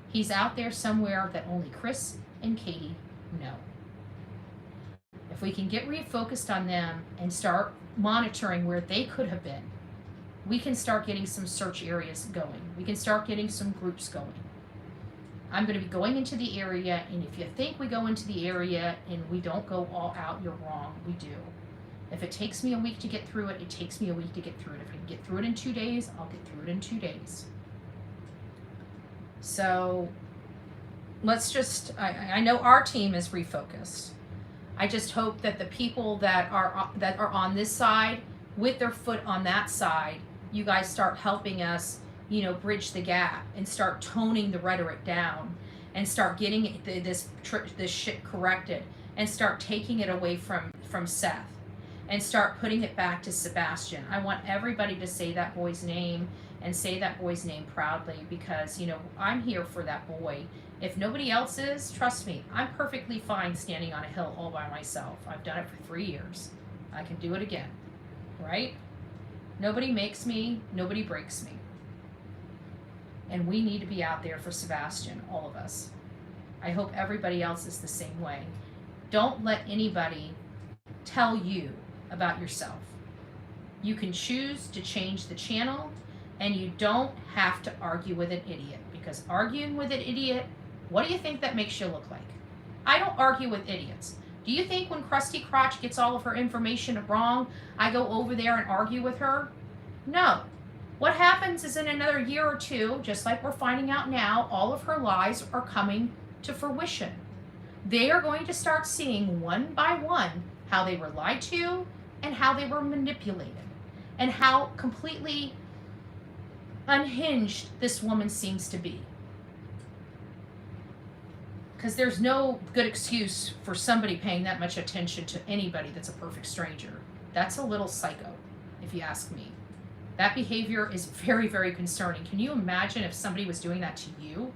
He's out there somewhere that only Chris and Katie know. If we can get refocused on them and start monitoring where they could have been, we can start getting some search areas going. We can start getting some groups going. I'm going to be going into the area, and if you think we go into the area and we don't go all out, you're wrong. We do. If it takes me a week to get through it, it takes me a week to get through it. If I can get through it in 2 days, I'll get through it in 2 days. So let's just, I know our team is refocused. I just hope that the people that are on this side with their foot on that side, you guys start helping us, bridge the gap and start toning the rhetoric down and start getting this shit corrected and start taking it away from Seth and start putting it back to Sebastian. I want everybody to say that boy's name and say that boy's name proudly, because, I'm here for that boy. If nobody else is, trust me, I'm perfectly fine standing on a hill all by myself. I've done it for 3 years. I can do it again, right? Nobody makes me, nobody breaks me. And we need to be out there for Sebastian, all of us. I hope everybody else is the same way. Don't let anybody tell you about yourself. You can choose to change the channel, and you don't have to argue with an idiot, because arguing with an idiot, what do you think that makes you look like? I don't argue with idiots. Do you think when Krusty Crotch gets all of her information wrong, I go over there and argue with her? No. What happens is in another year or two, just like we're finding out now, all of her lies are coming to fruition. They are going to start seeing one by one how they were lied to and how they were manipulated and how completely unhinged this woman seems to be. Because there's no good excuse for somebody paying that much attention to anybody that's a perfect stranger. That's a little psycho, if you ask me. That behavior is very, very concerning. Can you imagine if somebody was doing that to you?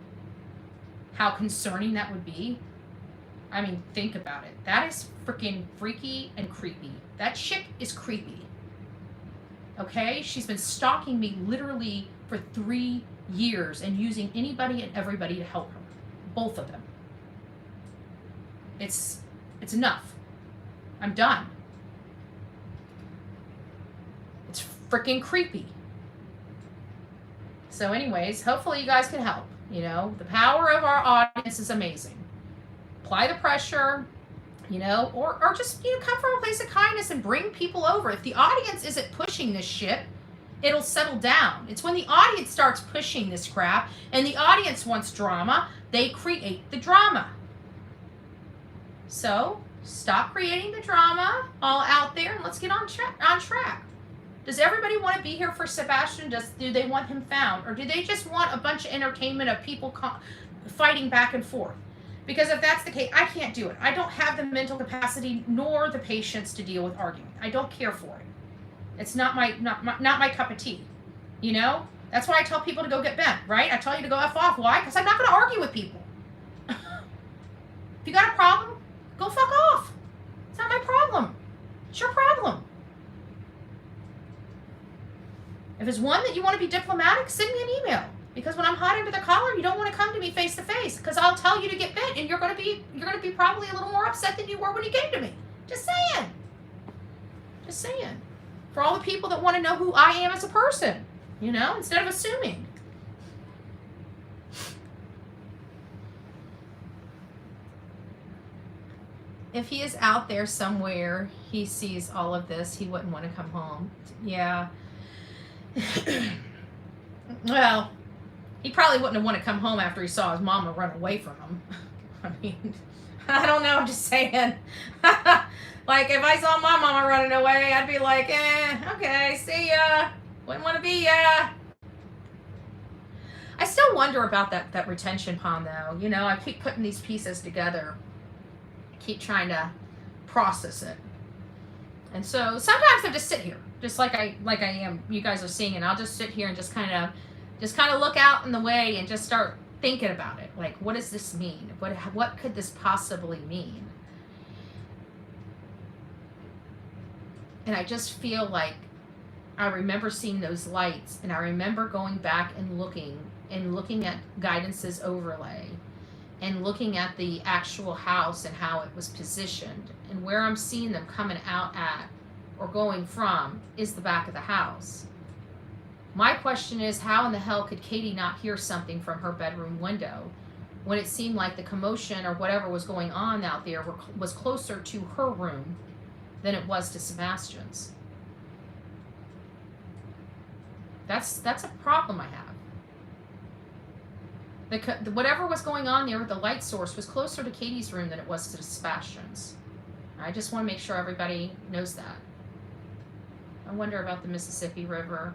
How concerning that would be? I mean, think about it. That is freaking freaky and creepy. That chick is creepy. Okay? She's been stalking me literally for 3 years and using anybody and everybody to help her. Both of them. It's enough. I'm done. It's freaking creepy. So anyways, hopefully you guys can help. The power of our audience is amazing. Apply the pressure, or just, come from a place of kindness and bring people over. If the audience isn't pushing this shit, it'll settle down. It's when the audience starts pushing this crap and the audience wants drama, they create the drama. So stop creating the drama all out there and let's get on track. Does everybody want to be here for Sebastian? Do they want him found? Or do they just want a bunch of entertainment of people fighting back and forth? Because if that's the case, I can't do it. I don't have the mental capacity nor the patience to deal with arguing. I don't care for it. It's not my cup of tea. That's why I tell people to go get bent, right? I tell you to go F off. Why? Because I'm not going to argue with people. If you got a problem, go fuck off. It's not my problem. It's your problem. If it's one that you want to be diplomatic, send me an email. Because when I'm hot under the collar, you don't want to come to me face to face. Because I'll tell you to get bent, and you're going to be probably a little more upset than you were when you came to me. Just saying. Just saying. For all the people that want to know who I am as a person, instead of assuming. If he is out there somewhere, he sees all of this, he wouldn't want to come home. Yeah. Well, he probably wouldn't have wanted to come home after he saw his mama run away from him. I mean, I don't know, I'm just saying. Like, if I saw my mama running away, I'd be like, okay, see ya. Wouldn't want to be ya. I still wonder about that retention pond, though. I keep putting these pieces together. I keep trying to process it. And so sometimes I just sit here. just like I am. You guys are seeing, and I'll just sit here and just kind of look out in the way and just start thinking about it. Like, what does this mean? What could this possibly mean? And I just feel like I remember seeing those lights, and I remember going back and looking at Guidance's overlay, and looking at the actual house and how it was positioned, and where I'm seeing them coming out at or going from is the back of the house. My question is, how in the hell could Katie not hear something from her bedroom window when it seemed like the commotion or whatever was going on out there was closer to her room than it was to Sebastian's? That's a problem I have. Whatever was going on there with the light source was closer to Katie's room than it was to Sebastian's. I just want to make sure everybody knows that. I wonder about the Mississippi River.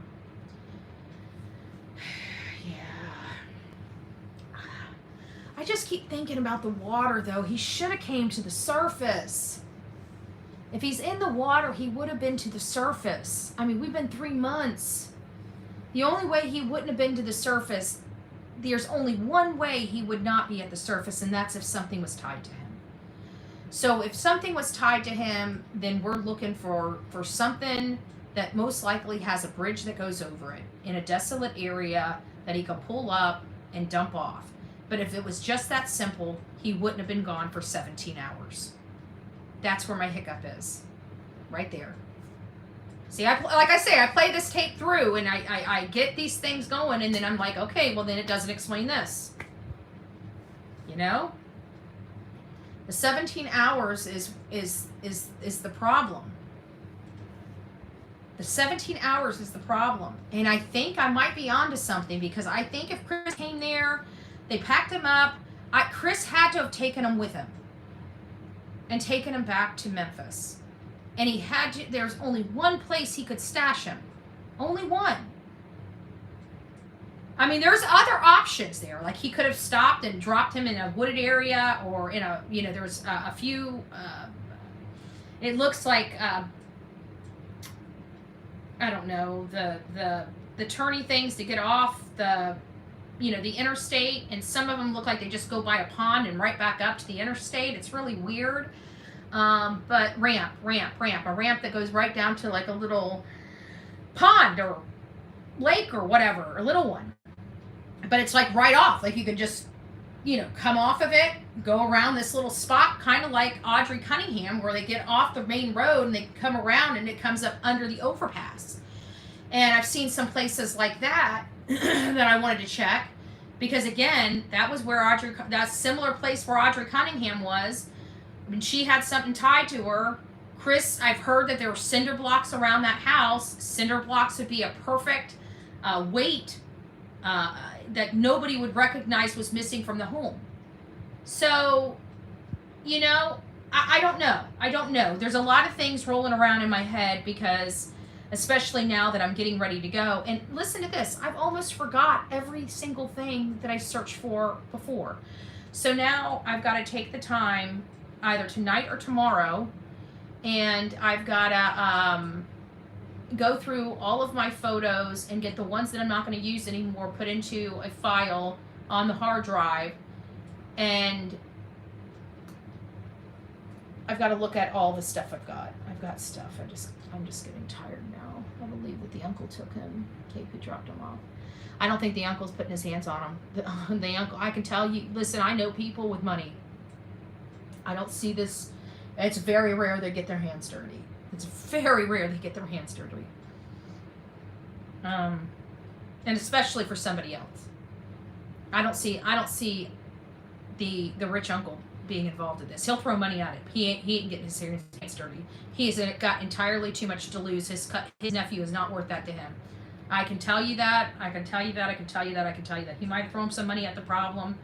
Yeah. I just keep thinking about the water, though. He should have came to the surface. If he's in the water, he would have been to the surface. I mean, we've been 3 months. The only way he wouldn't have been to the surface, there's only one way he would not be at the surface, and that's if something was tied to him. So if something was tied to him, then we're looking for something that most likely has a bridge that goes over it in a desolate area that he could pull up and dump off. But if it was just that simple, he wouldn't have been gone for 17 hours. That's where my hiccup is. Right there. See, like I say, I play this tape through, and I get these things going, and then I'm like, okay, well then it doesn't explain this. You know? The 17 hours is the problem. The 17 hours is the problem. And I think I might be onto something, because I think if Chris came there, they packed him up, Chris had to have taken him with him and taken him back to Memphis. And he had to, there's only one place he could stash him. Only one. I mean, there's other options there. Like, he could have stopped and dropped him in a wooded area, or in a, there's a few, it looks like, I don't know, the turny things to get off the interstate, and some of them look like they just go by a pond and right back up to the interstate. It's really weird. But a ramp that goes right down to like a little pond or lake or whatever, a little one. But it's like right off, like you could just, come off of it, go around this little spot, kind of like Audrey Cunningham, where they get off the main road and they come around and it comes up under the overpass. And I've seen some places like that that I wanted to check, because again, that was where that similar place where Audrey Cunningham was. I mean, she had something tied to her. Chris, I've heard that there were cinder blocks around that house. Cinder blocks would be a perfect weight that nobody would recognize was missing from the home. So, I don't know. I don't know. There's a lot of things rolling around in my head, because especially now that I'm getting ready to go. And listen to this. I've almost forgot every single thing that I searched for before. So now I've got to take the time, either tonight or tomorrow, and I've got to go through all of my photos and get the ones that I'm not going to use anymore put into a file on the hard drive, and I've got to look at all the stuff I've got. I've got stuff. I'm just getting tired now. I believe that the uncle took him. KP dropped him off. I don't think the uncle's putting his hands on him. The uncle, I can tell you, listen, I know people with money. I don't see this. It's very rare they get their hands dirty. It's very rare they get their hands dirty. And especially for somebody else. I don't see the rich uncle being involved in this. He'll throw money at it. He ain't getting his hands dirty. He's got entirely too much to lose. His nephew is not worth that to him. I can tell you that. I can tell you that. He might throw him some money at the problem,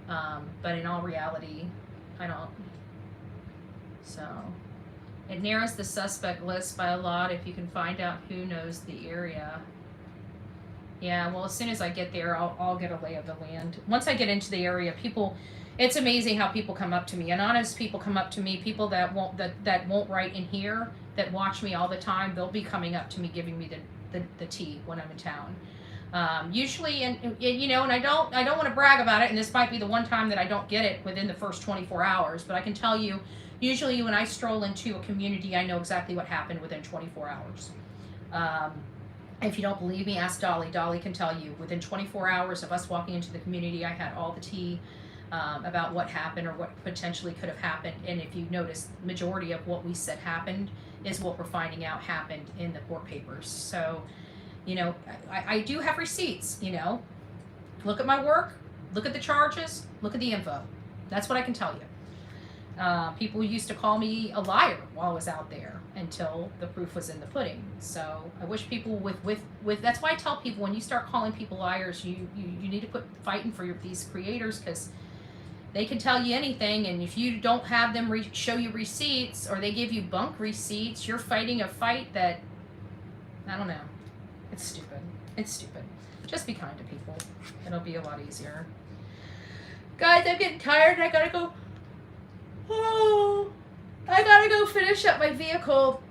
but in all reality, I don't. So, it narrows the suspect list by a lot if you can find out who knows the area. Yeah, well, as soon as I get there, I'll get a lay of the land. Once I get into the area, it's amazing how people come up to me. Anonymous people come up to me, people that won't write in here. that watch me all the time, they'll be coming up to me giving me the tea when I'm in town. Usually, and you know, and I don't want to brag about it, and this might be the one time that I don't get it within the first 24 hours, but I can tell you, usually when I stroll into a community, I know exactly what happened within 24 hours. If you don't believe me, ask Dolly. Dolly can tell you. Within 24 hours of us walking into the community, I had all the tea about what happened or what potentially could have happened. And if you notice, majority of what we said happened is what we're finding out happened in the court papers. So, you know, I do have receipts, you know. Look at my work, look at the charges, look at the info. That's what I can tell you. People used to call me a liar while I was out there until the proof was in the pudding. So I wish people with that's why I tell people, when you start calling people liars, you need to quit fighting for these creators, because they can tell you anything, and if you don't have them show you receipts, or they give you bunk receipts, you're fighting a fight that, I don't know. It's stupid. It's stupid. Just be kind to people. It'll be a lot easier. Guys, I'm getting tired. I gotta go. Oh, I gotta go finish up my vehicle,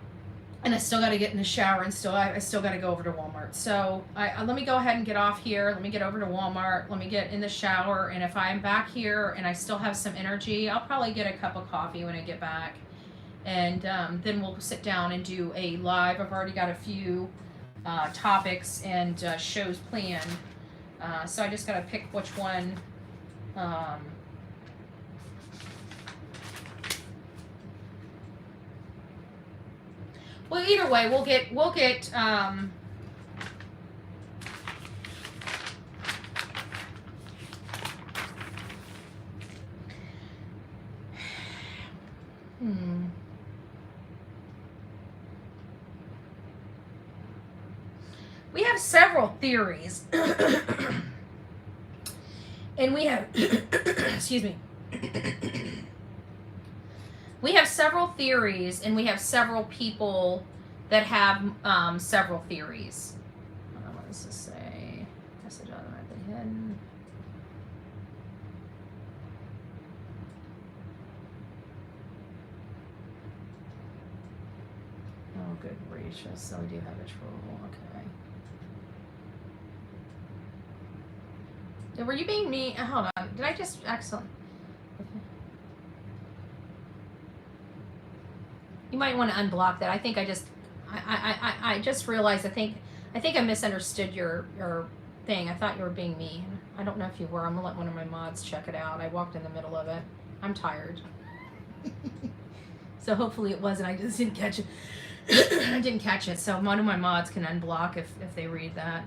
and I still gotta get in the shower, and I still gotta go over to Walmart. So let me go ahead and get off here. Let me get over to Walmart. Let me get in the shower, and if I'm back here and I still have some energy, I'll probably get a cup of coffee when I get back, and then we'll sit down and do a live. I've already got a few topics and shows planned, so I just gotta pick which one. Well, either way, we'll get we have several theories, and we have, excuse me, we have several theories, and we have several people that have several theories. What does this say? Message automatically hidden. Oh, good gracious. So we do have a troll. Okay. Were you being mean? Hold on. Did I just excellent? Okay. You might want to unblock that. I think I just realized. I think I misunderstood your thing. I thought you were being mean. I don't know if you were. I'm gonna let one of my mods check it out. I walked in the middle of it. I'm tired. So hopefully it wasn't. I just didn't catch it. I didn't catch it. So one of my mods can unblock if they read that.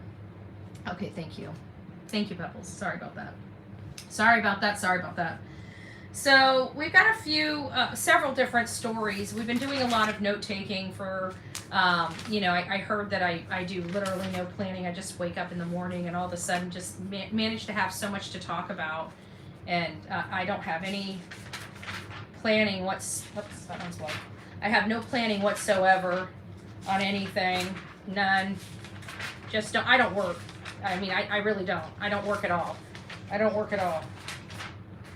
Okay, thank you. Thank you, Pebbles. Sorry about that. Sorry about that. So we've got several different stories. We've been doing a lot of note taking for, you know, I heard that I do literally no planning. I just wake up in the morning and all of a sudden just manage to have so much to talk about. And I don't have any planning. Whoops, that one's low. I have no planning whatsoever on anything. None. Just don't. I don't work. I mean, I really don't. I don't work at all.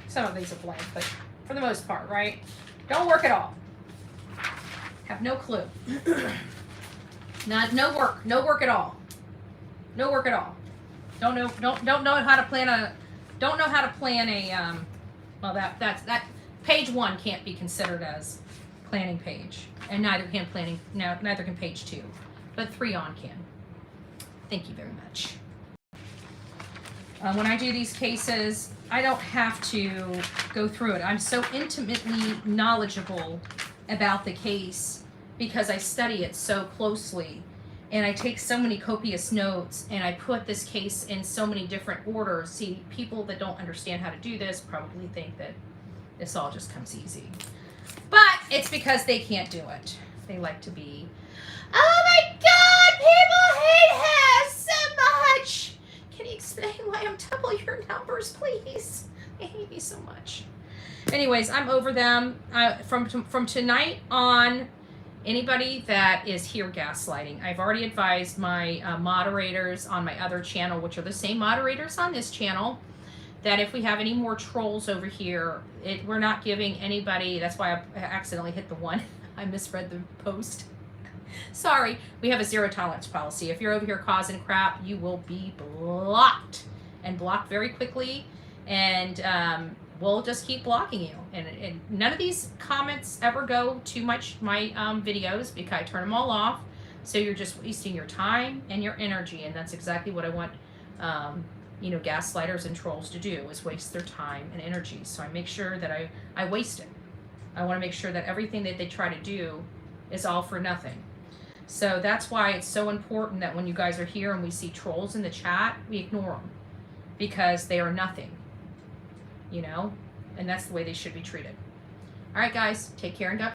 Some of these are blank, but for the most part, right? Don't work at all. Have no clue. No work at all. Don't know how to plan a. Well, that page 1 can't be considered as planning page, and neither can page 2, but 3 on can. Thank you very much. When I do these cases, I don't have to go through it. I'm so intimately knowledgeable about the case because I study it so closely, and I take so many copious notes, and I put this case in so many different orders. See, people that don't understand how to do this probably think that this all just comes easy. But it's because they can't do it. They like to be, oh my God, people hate her so much. Can you explain why I'm double your numbers, please? They hate me so much. Anyways, I'm over them. From tonight on, anybody that is here gaslighting, I've already advised my moderators on my other channel, which are the same moderators on this channel, that if we have any more trolls over here, we're not giving anybody. That's why I accidentally hit the 1. I misread the post. Sorry, we have a zero tolerance policy. If you're over here causing crap, you will be blocked, and blocked very quickly, and we'll just keep blocking you. And none of these comments ever go to my videos, because I turn them all off. So you're just wasting your time and your energy, and that's exactly what I want gaslighters and trolls to do, is waste their time and energy. So I make sure that I waste it. I want to make sure that everything that they try to do is all for nothing. So that's why it's so important that when you guys are here and we see trolls in the chat, we ignore them, because they are nothing, and that's the way they should be treated. All right, guys, take care and God